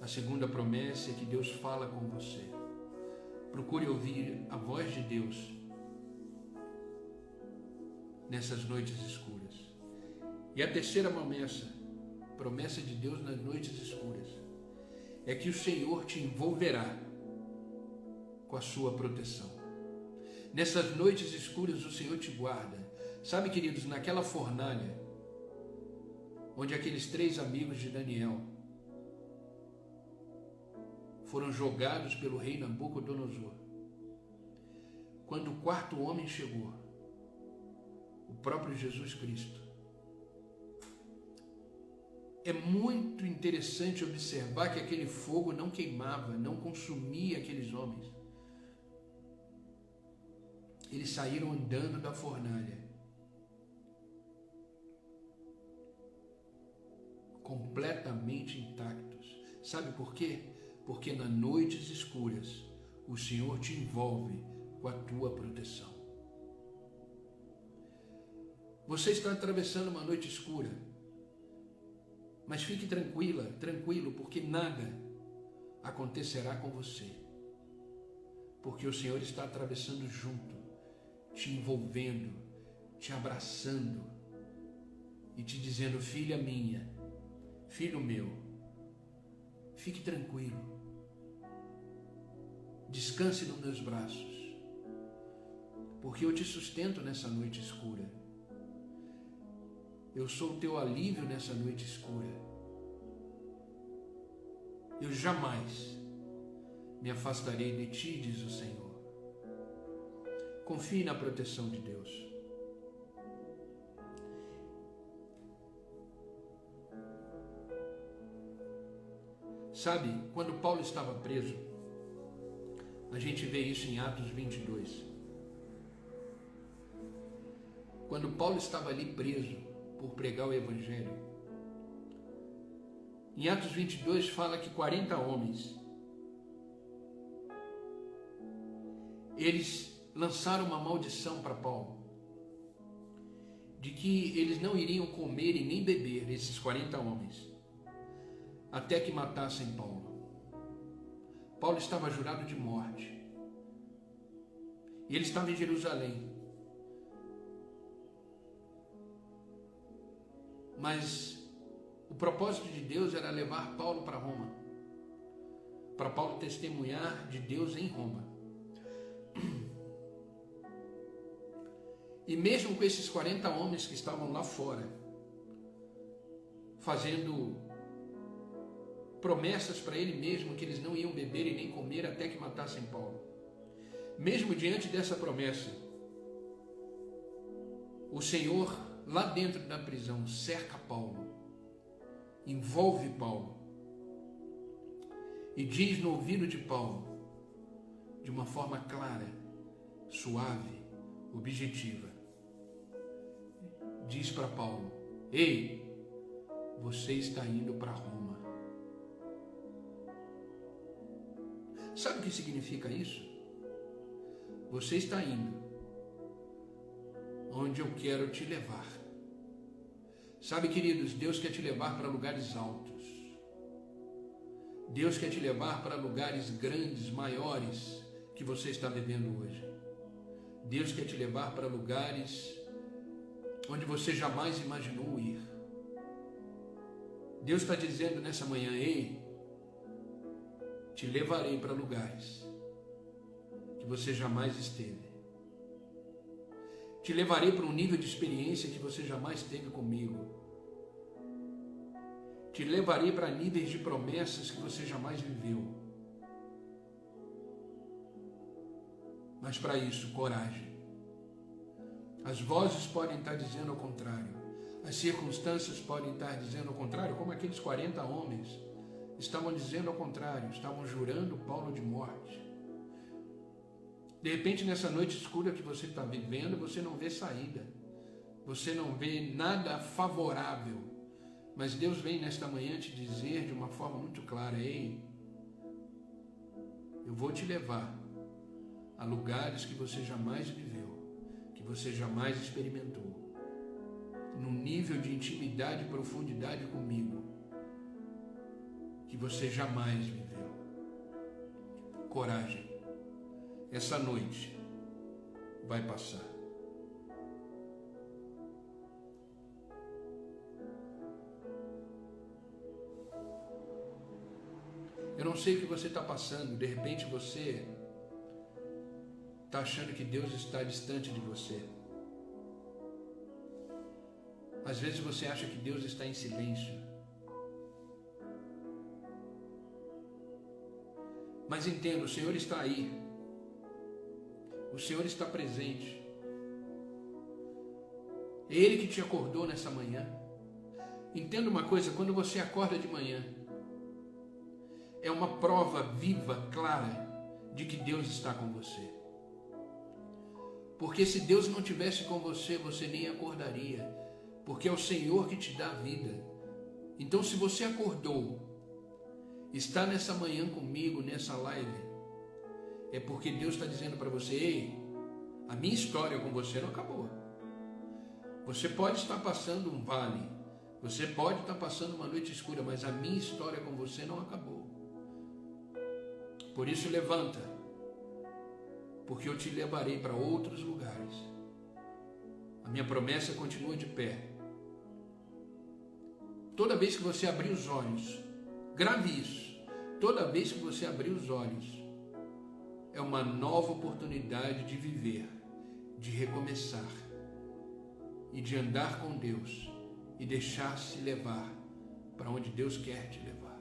A segunda promessa é que Deus fala com você. Procure ouvir a voz de Deus nessas noites escuras. E a terceira promessa de Deus nas noites escuras, é que o Senhor te envolverá com a sua proteção. Nessas noites escuras o Senhor te guarda. Sabe, queridos, naquela fornalha, onde aqueles 3 amigos de Daniel foram jogados pelo rei Nabucodonosor, quando o 4º homem chegou, o próprio Jesus Cristo. É muito interessante observar que aquele fogo não queimava, não consumia aqueles homens. Eles saíram andando da fornalha, completamente intactos. Sabe por quê? Porque nas noites escuras o Senhor te envolve com a tua proteção. Você está atravessando uma noite escura, mas fique tranquila, tranquilo, porque nada acontecerá com você, porque o Senhor está atravessando junto, te envolvendo, te abraçando e te dizendo: filha minha, filho meu, fique tranquilo, descanse nos meus braços, porque eu te sustento nessa noite escura. Eu sou o teu alívio nessa noite escura. Eu jamais me afastarei de ti, diz o Senhor. Confie na proteção de Deus. Sabe, quando Paulo estava preso, a gente vê isso em Atos 22. Quando Paulo estava ali preso por pregar o Evangelho, em Atos 22 fala que 40 homens, eles lançaram uma maldição para Paulo, de que eles não iriam comer e nem beber, esses 40 homens, até que matassem Paulo. Paulo estava jurado de morte. E ele estava em Jerusalém. Mas o propósito de Deus era levar Paulo para Roma, para Paulo testemunhar de Deus em Roma. E mesmo com esses 40 homens que estavam lá fora, fazendo promessas para ele mesmo que eles não iam beber e nem comer até que matassem Paulo, mesmo diante dessa promessa, o Senhor, lá dentro da prisão, cerca Paulo, envolve Paulo e diz no ouvido de Paulo, de uma forma clara, suave, objetiva, diz para Paulo: ei, você está indo para Roma. Sabe o que significa isso? Você está indo onde eu quero te levar. Sabe, queridos, Deus quer te levar para lugares altos. Deus quer te levar para lugares grandes, maiores, que você está vivendo hoje. Deus quer te levar para lugares onde você jamais imaginou ir. Deus está dizendo nessa manhã: ei, te levarei para lugares que você jamais esteve. Te levarei para um nível de experiência que você jamais teve comigo. Te levarei para níveis de promessas que você jamais viveu. Mas para isso, coragem. As vozes podem estar dizendo ao contrário. As circunstâncias podem estar dizendo ao contrário, como aqueles 40 homens estavam dizendo ao contrário, estavam jurando Paulo de morte. De repente, nessa noite escura que você está vivendo, você não vê saída, você não vê nada favorável, mas Deus vem nesta manhã te dizer de uma forma muito clara: ei, eu vou te levar a lugares que você jamais viveu, que você jamais experimentou, num nível de intimidade e profundidade comigo, que você jamais viveu. Coragem. Essa noite vai passar. Eu não sei o que você está passando. De repente você está achando que Deus está distante de você. Às vezes você acha que Deus está em silêncio. Mas entenda, o Senhor está aí. O Senhor está presente. É Ele que te acordou nessa manhã. Entenda uma coisa: quando você acorda de manhã, é uma prova viva, clara, de que Deus está com você. Porque se Deus não estivesse com você, você nem acordaria. Porque é o Senhor que te dá a vida. Então, se você acordou, está nessa manhã comigo, nessa live, é porque Deus está dizendo para você: ei, a minha história com você não acabou. Você pode estar passando um vale, você pode estar passando uma noite escura, mas a minha história com você não acabou. Por isso levanta, porque eu te levarei para outros lugares. A minha promessa continua de pé. Toda vez que você abrir os olhos, grave isso, toda vez que você abrir os olhos, é uma nova oportunidade de viver, de recomeçar e de andar com Deus e deixar-se levar para onde Deus quer te levar.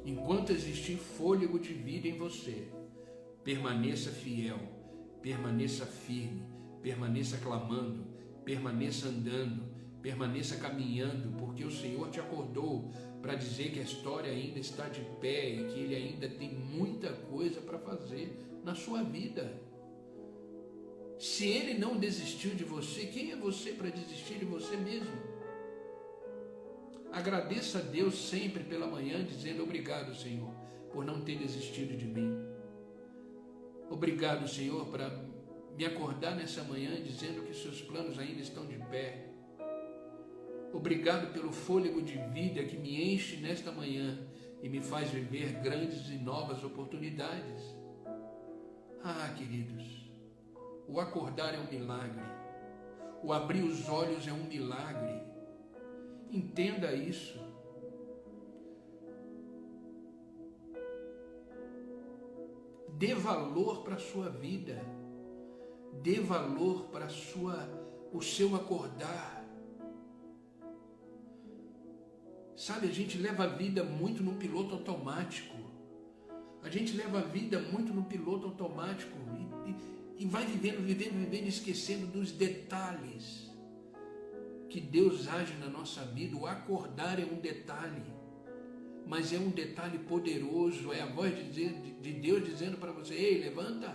Enquanto existir fôlego de vida em você, permaneça fiel, permaneça firme, permaneça clamando, permaneça andando, permaneça caminhando, porque o Senhor te acordou para dizer que a história ainda está de pé e que Ele ainda tem muita coisa para fazer na sua vida. Se Ele não desistiu de você, quem é você para desistir de você mesmo? Agradeça a Deus sempre pela manhã, dizendo: obrigado, Senhor, por não ter desistido de mim. Obrigado, Senhor, para me acordar nessa manhã dizendo que seus planos ainda estão de pé. Obrigado pelo fôlego de vida que me enche nesta manhã e me faz viver grandes e novas oportunidades. Ah, queridos, o acordar é um milagre. O abrir os olhos é um milagre. Entenda isso. Dê valor para a sua vida. Dê valor para o seu acordar. Sabe, a gente leva a vida muito no piloto automático. A gente leva a vida muito no piloto automático e vai vivendo, esquecendo dos detalhes que Deus age na nossa vida. O acordar é um detalhe, mas é um detalhe poderoso. É a voz de Deus dizendo para você: ei, levanta.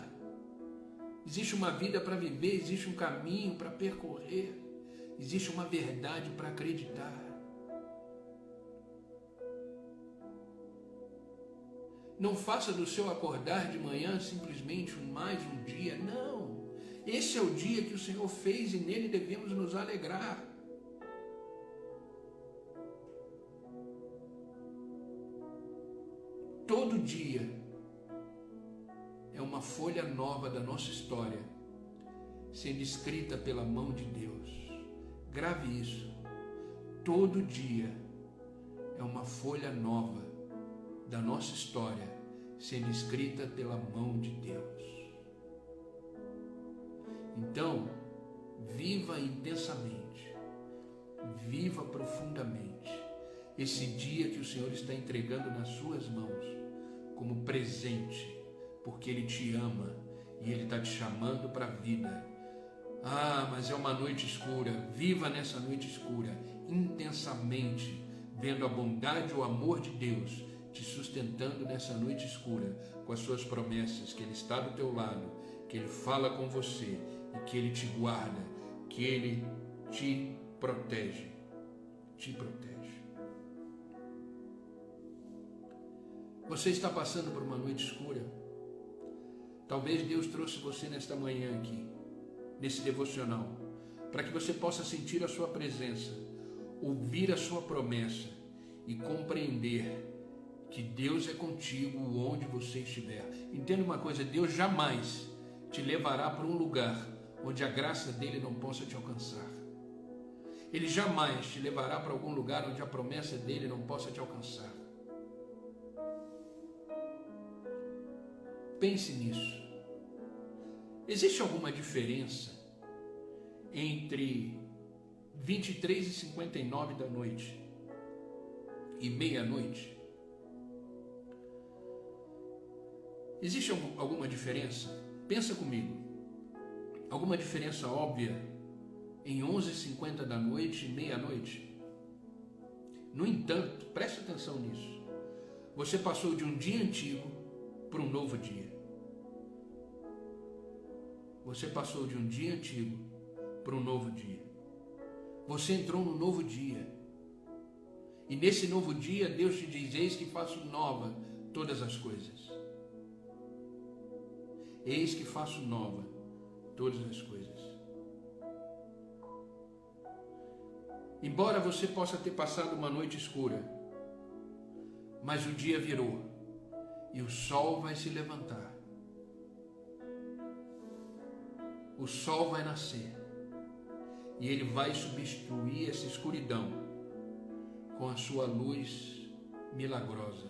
Existe uma vida para viver, existe um caminho para percorrer, existe uma verdade para acreditar. Não faça do seu acordar de manhã simplesmente mais um dia, não. Esse é o dia que o Senhor fez e nele devemos nos alegrar. Todo dia é uma folha nova da nossa história sendo escrita pela mão de Deus. Grave isso. Todo dia é uma folha nova da nossa história sendo escrita pela mão de Deus. Então, viva intensamente, viva profundamente esse dia que o Senhor está entregando nas suas mãos como presente, porque Ele te ama e Ele está te chamando para a vida. Ah, mas é uma noite escura. Viva nessa noite escura intensamente, vendo a bondade e o amor de Deus te sustentando nessa noite escura com as suas promessas, que Ele está do teu lado, que Ele fala com você e que Ele te guarda, que Ele te protege. Te protege. Você está passando por uma noite escura? Talvez Deus trouxe você nesta manhã aqui, nesse devocional, para que você possa sentir a sua presença, ouvir a sua promessa e compreender que Deus é contigo onde você estiver. Entenda uma coisa: Deus jamais te levará para um lugar onde a graça dele não possa te alcançar. Ele jamais te levará para algum lugar onde a promessa dele não possa te alcançar. Pense nisso. Existe alguma diferença entre 23h59 da noite e meia-noite? Existe alguma diferença? Pensa comigo. Alguma diferença óbvia em 11h50 da noite e meia-noite? No entanto, preste atenção nisso. Você passou de um dia antigo para um novo dia. Você passou de um dia antigo para um novo dia. Você entrou no novo dia. E nesse novo dia, Deus te diz: eis que faço nova todas as coisas. Eis que faço nova todas as coisas. Embora você possa ter passado uma noite escura, mas o dia virou. e o sol vai se levantar. O sol vai nascer e ele vai substituir essa escuridão com a sua luz milagrosa.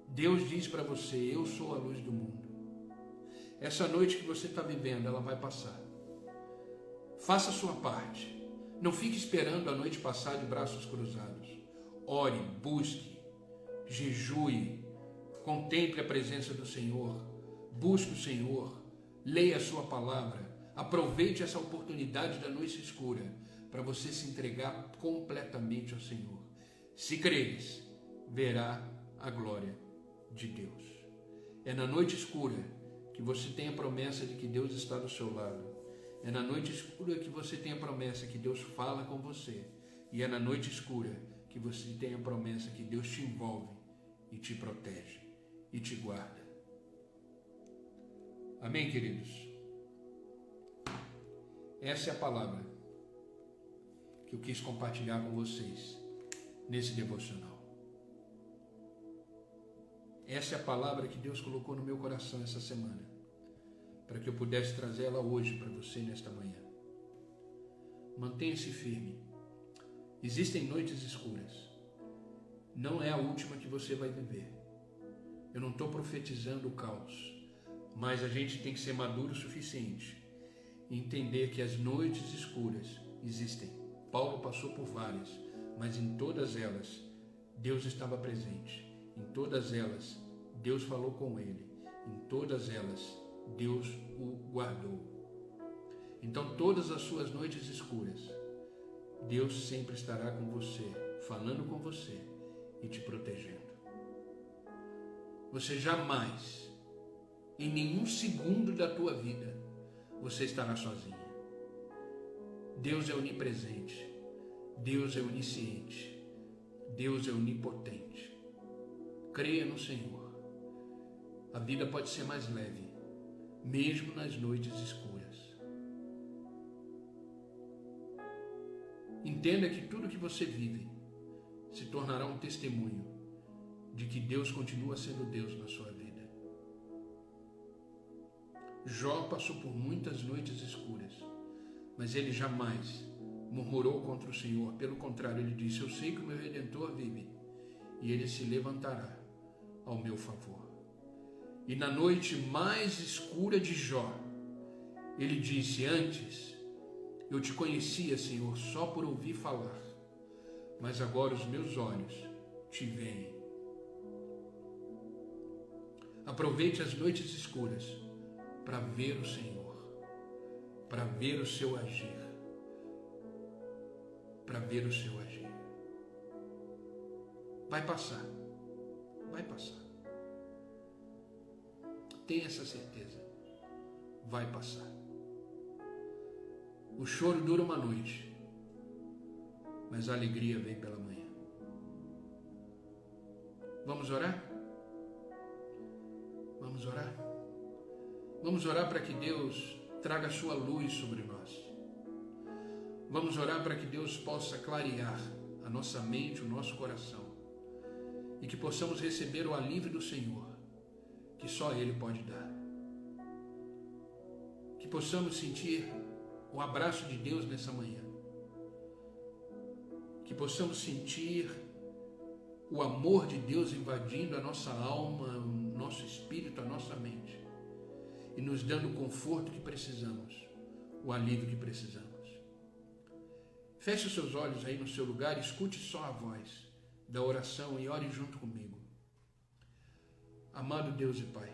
Deus diz para você: eu sou a luz do mundo. Essa noite que você está vivendo, ela vai passar. Faça a sua parte. Não fique esperando a noite passar de braços cruzados. Ore, busque, jejue, contemple a presença do Senhor, busque o Senhor, leia a sua palavra, aproveite essa oportunidade da noite escura para você se entregar completamente ao Senhor. Se creres, verá a glória de Deus. É na noite escura que você tem a promessa de que Deus está do seu lado. É na noite escura que você tem a promessa que Deus fala com você. E é na noite escura que você tem a promessa que Deus te envolve e te protege e te guarda. Amém, queridos? Essa é a palavra que eu quis compartilhar com vocês nesse devocional. Essa é a palavra que Deus colocou no meu coração essa semana, para que eu pudesse trazê-la hoje para você nesta manhã. Mantenha-se firme. Existem noites escuras. Não é a última que você vai viver. Eu não estou profetizando o caos, mas a gente tem que ser maduro o suficiente e entender que as noites escuras existem. Paulo passou por várias, mas em todas elas Deus estava presente. Em todas elas Deus falou com ele. Em todas elas Deus o guardou. Então, todas as suas noites escuras, Deus sempre estará com você, falando com você e te protegendo. Você jamais, em nenhum segundo da tua vida, você estará sozinho. Deus é onipresente, Deus é onisciente, Deus é onipotente. Creia no Senhor. A vida pode ser mais leve, mesmo nas noites escuras. Entenda que tudo que você vive se tornará um testemunho de que Deus continua sendo Deus na sua vida. Jó passou por muitas noites escuras, mas ele jamais murmurou contra o Senhor. Pelo contrário, ele disse: eu sei que o meu Redentor vive e ele se levantará ao meu favor. E na noite mais escura de Jó, ele disse: antes eu te conhecia, Senhor, só por ouvir falar, mas agora os meus olhos te veem. Aproveite as noites escuras para ver o Senhor, para ver o seu agir, para ver o seu agir. Vai passar, vai passar. Tenha essa certeza, vai passar. O choro dura uma noite, mas a alegria vem pela manhã. Vamos orar? Vamos orar? Vamos orar para que Deus traga a sua luz sobre nós. Vamos orar para que Deus possa clarear a nossa mente, o nosso coração, e que possamos receber o alívio do Senhor, que só Ele pode dar. Que possamos sentir o abraço de Deus nessa manhã. Que possamos sentir o amor de Deus invadindo a nossa alma, o nosso espírito, a nossa mente, e nos dando o conforto que precisamos, o alívio que precisamos. Feche os seus olhos aí no seu lugar e escute só a voz da oração e ore junto comigo. Amado Deus e Pai,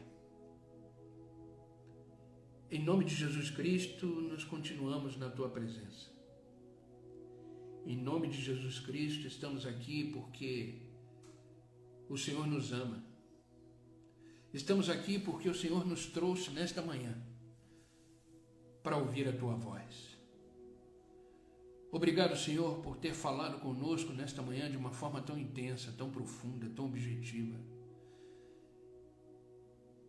em nome de Jesus Cristo, nós continuamos na Tua presença. Em nome de Jesus Cristo, estamos aqui porque o Senhor nos ama. Estamos aqui porque o Senhor nos trouxe nesta manhã para ouvir a Tua voz. Obrigado, Senhor, por ter falado conosco nesta manhã de uma forma tão intensa, tão profunda, tão objetiva.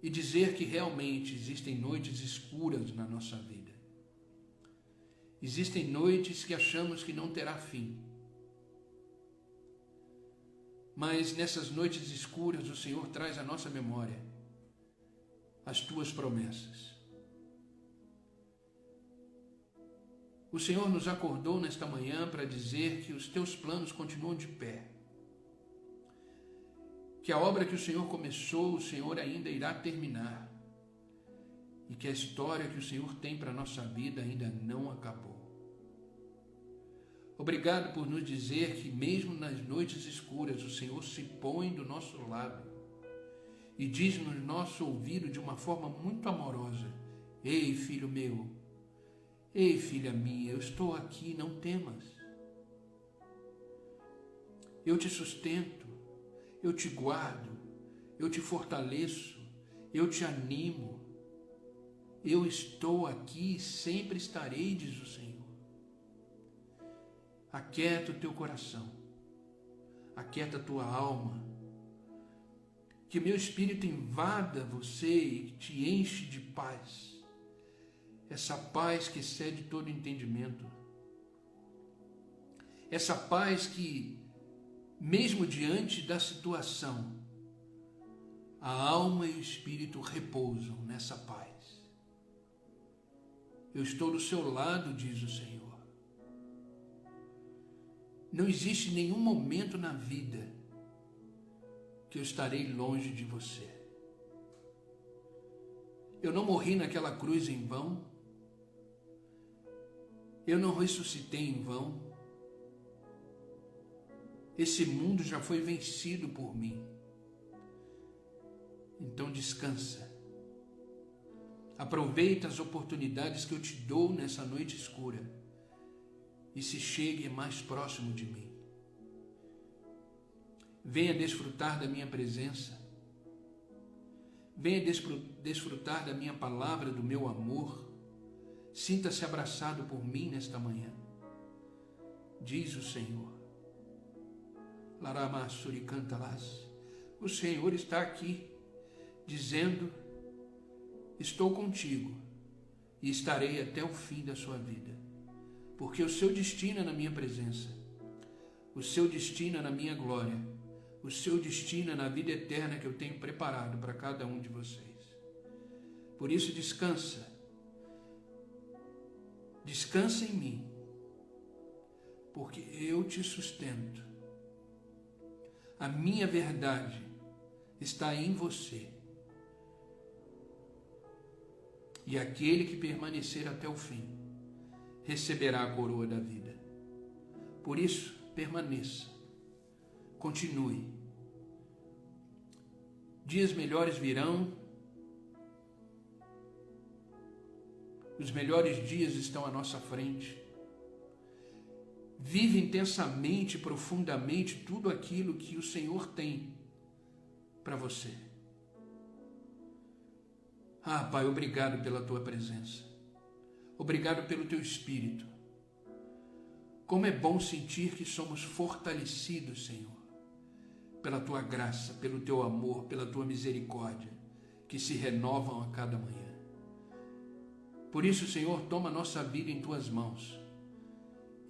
E dizer que realmente existem noites escuras na nossa vida. Existem noites que achamos que não terá fim. Mas nessas noites escuras o Senhor traz à nossa memória as tuas promessas. O Senhor nos acordou nesta manhã para dizer que os teus planos continuam de pé. Que a obra que o Senhor começou, o Senhor ainda irá terminar. E que a história que o Senhor tem para a nossa vida ainda não acabou. Obrigado por nos dizer que mesmo nas noites escuras o Senhor se põe do nosso lado e diz no nosso ouvido de uma forma muito amorosa: ei, filho meu, ei, filha minha, eu estou aqui, não temas. Eu te sustento, eu te guardo, eu te fortaleço, eu te animo. Eu estou aqui e sempre estarei, diz o Senhor. Aquieta o teu coração, aquieta a tua alma, que meu Espírito invada você e te enche de paz, essa paz que excede todo entendimento, essa paz que, mesmo diante da situação, a alma e o Espírito repousam nessa paz. Eu estou do seu lado, diz o Senhor. Não existe nenhum momento na vida que eu estarei longe de você. Eu não morri naquela cruz em vão. Eu não ressuscitei em vão. Esse mundo já foi vencido por mim. Então descansa. Aproveita as oportunidades que eu te dou nessa noite escura e se chegue mais próximo de mim. Venha desfrutar da minha presença. Venha desfrutar da minha palavra, do meu amor. Sinta-se abraçado por mim nesta manhã. Diz o Senhor. Larama Suricantalas. O Senhor está aqui, dizendo: estou contigo e estarei até o fim da sua vida. Porque o seu destino é na minha presença, o seu destino é na minha glória, o seu destino é na vida eterna que eu tenho preparado para cada um de vocês. Por isso descansa, descansa em mim, porque eu te sustento. A minha verdade está em você. E aquele que permanecer até o fim receberá a coroa da vida. Por isso, permaneça, continue. Dias melhores virão, os melhores dias estão à nossa frente. Vive intensamente, profundamente tudo aquilo que o Senhor tem para você. Ah, Pai, obrigado pela Tua presença. Obrigado pelo Teu Espírito. Como é bom sentir que somos fortalecidos, Senhor, pela Tua graça, pelo Teu amor, pela Tua misericórdia, que se renovam a cada manhã. Por isso, Senhor, toma a nossa vida em Tuas mãos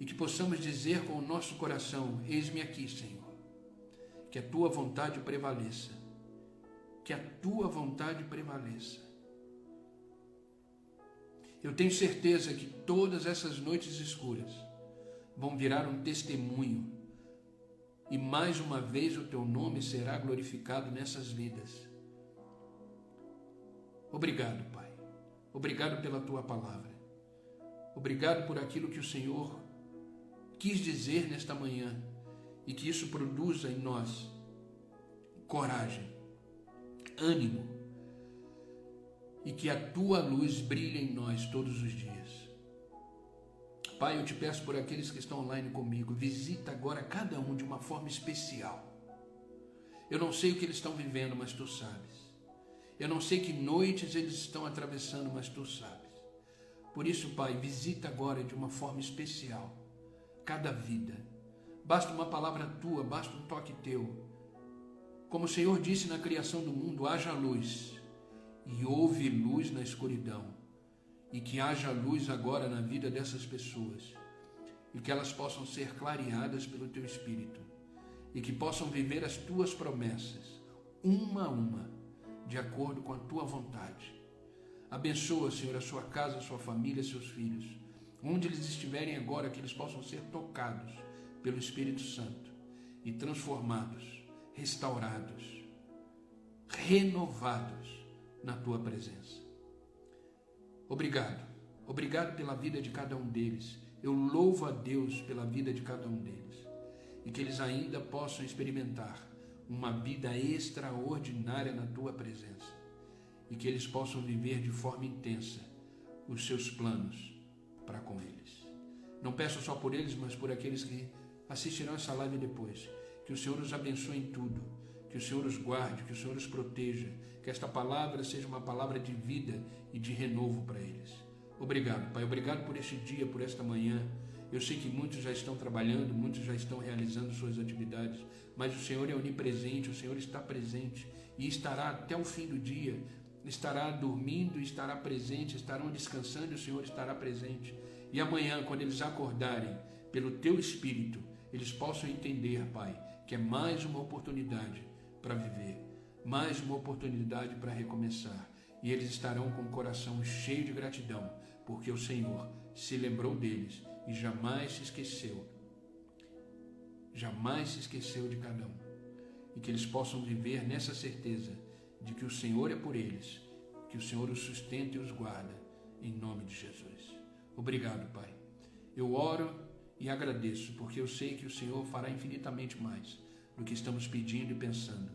e que possamos dizer com o nosso coração: eis-me aqui, Senhor. Que a Tua vontade prevaleça. Que a Tua vontade prevaleça. Eu tenho certeza que todas essas noites escuras vão virar um testemunho e mais uma vez o Teu nome será glorificado nessas vidas. Obrigado, Pai. Obrigado pela Tua palavra. Obrigado por aquilo que o Senhor quis dizer nesta manhã e que isso produza em nós coragem, ânimo, e que a Tua luz brilhe em nós todos os dias. Pai, eu te peço por aqueles que estão online comigo, visita agora cada um de uma forma especial. Eu não sei o que eles estão vivendo, mas Tu sabes. Eu não sei que noites eles estão atravessando, mas Tu sabes. Por isso, Pai, visita agora de uma forma especial cada vida. Basta uma palavra Tua, basta um toque Teu. Como o Senhor disse na criação do mundo: haja luz. E houve luz na escuridão, e que haja luz agora na vida dessas pessoas, e que elas possam ser clareadas pelo Teu Espírito, e que possam viver as tuas promessas, uma a uma, de acordo com a tua vontade. Abençoa, Senhor, a sua casa, a sua família, seus filhos, onde eles estiverem agora, que eles possam ser tocados pelo Espírito Santo e transformados, restaurados, renovados na tua presença. Obrigado pela vida de cada um deles. Eu louvo a Deus pela vida de cada um deles e que eles ainda possam experimentar uma vida extraordinária na tua presença e que eles possam viver de forma intensa os seus planos para com eles. Não peço só por eles, mas por aqueles que assistirão essa live depois. Que o Senhor os abençoe em tudo, que o Senhor os guarde, que o Senhor os proteja, que esta palavra seja uma palavra de vida e de renovo para eles. Obrigado, Pai, obrigado por este dia, por esta manhã. Eu sei que muitos já estão trabalhando, muitos já estão realizando suas atividades, mas o Senhor é onipresente, o Senhor está presente e estará até o fim do dia, estará dormindo, estará presente, estarão descansando, o Senhor estará presente. E amanhã, quando eles acordarem pelo Teu Espírito, eles possam entender, Pai, que é mais uma oportunidade para viver, mais uma oportunidade para recomeçar. E eles estarão com o coração cheio de gratidão, porque o Senhor se lembrou deles e jamais se esqueceu de cada um. E que eles possam viver nessa certeza de que o Senhor é por eles, que o Senhor os sustenta e os guarda, em nome de Jesus. Obrigado, Pai. Eu oro e agradeço, porque eu sei que o Senhor fará infinitamente mais do que estamos pedindo e pensando,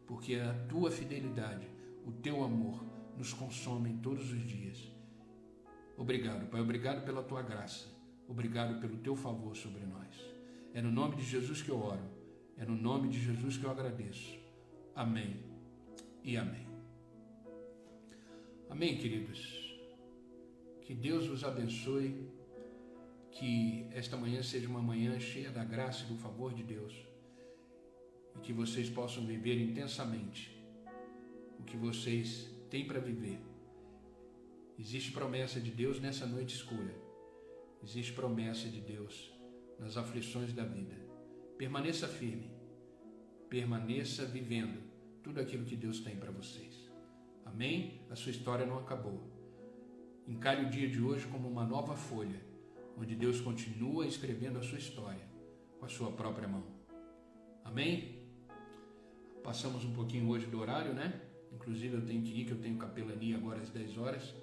porque a Tua fidelidade, o Teu amor, nos consomem todos os dias. Obrigado, Pai. Obrigado pela Tua graça. Obrigado pelo Teu favor sobre nós. É no nome de Jesus que eu oro. É no nome de Jesus que eu agradeço. Amém e amém. Amém, queridos. Que Deus os abençoe. Que esta manhã seja uma manhã cheia da graça e do favor de Deus. E que vocês possam viver intensamente o que vocês têm para viver. Existe promessa de Deus nessa noite escura. Existe promessa de Deus nas aflições da vida. Permaneça firme. Permaneça vivendo tudo aquilo que Deus tem para vocês. Amém? A sua história não acabou. Encare o dia de hoje como uma nova folha, onde Deus continua escrevendo a sua história com a sua própria mão. Amém? Passamos um pouquinho hoje do horário, né? Inclusive eu tenho que ir, que eu tenho capelania agora às 10 horas.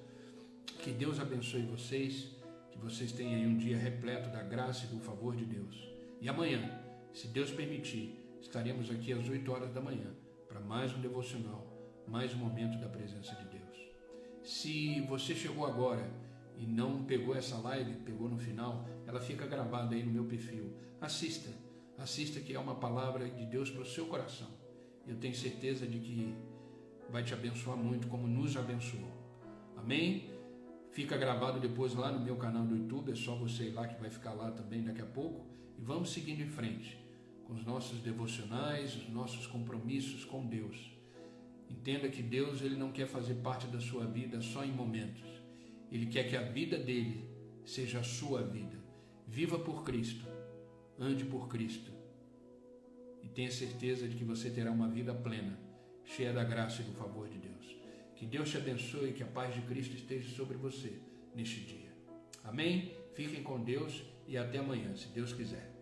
Que Deus abençoe vocês, que vocês tenham aí um dia repleto da graça e do favor de Deus. E amanhã, se Deus permitir, estaremos aqui às 8 horas da manhã para mais um devocional, mais um momento da presença de Deus. Se você chegou agora e não pegou essa live, pegou no final, ela fica gravada aí no meu perfil. Assista que é uma palavra de Deus para o seu coração. Eu tenho certeza de que vai te abençoar muito, como nos abençoou. Amém? Fica gravado depois lá no meu canal do YouTube, é só você ir lá que vai ficar lá também daqui a pouco. E vamos seguindo em frente com os nossos devocionais, os nossos compromissos com Deus. Entenda que Deus, Ele não quer fazer parte da sua vida só em momentos. Ele quer que a vida dele seja a sua vida. Viva por Cristo, ande por Cristo e tenha certeza de que você terá uma vida plena, cheia da graça e do favor de Deus. Que Deus te abençoe e que a paz de Cristo esteja sobre você neste dia. Amém? Fiquem com Deus e até amanhã, se Deus quiser.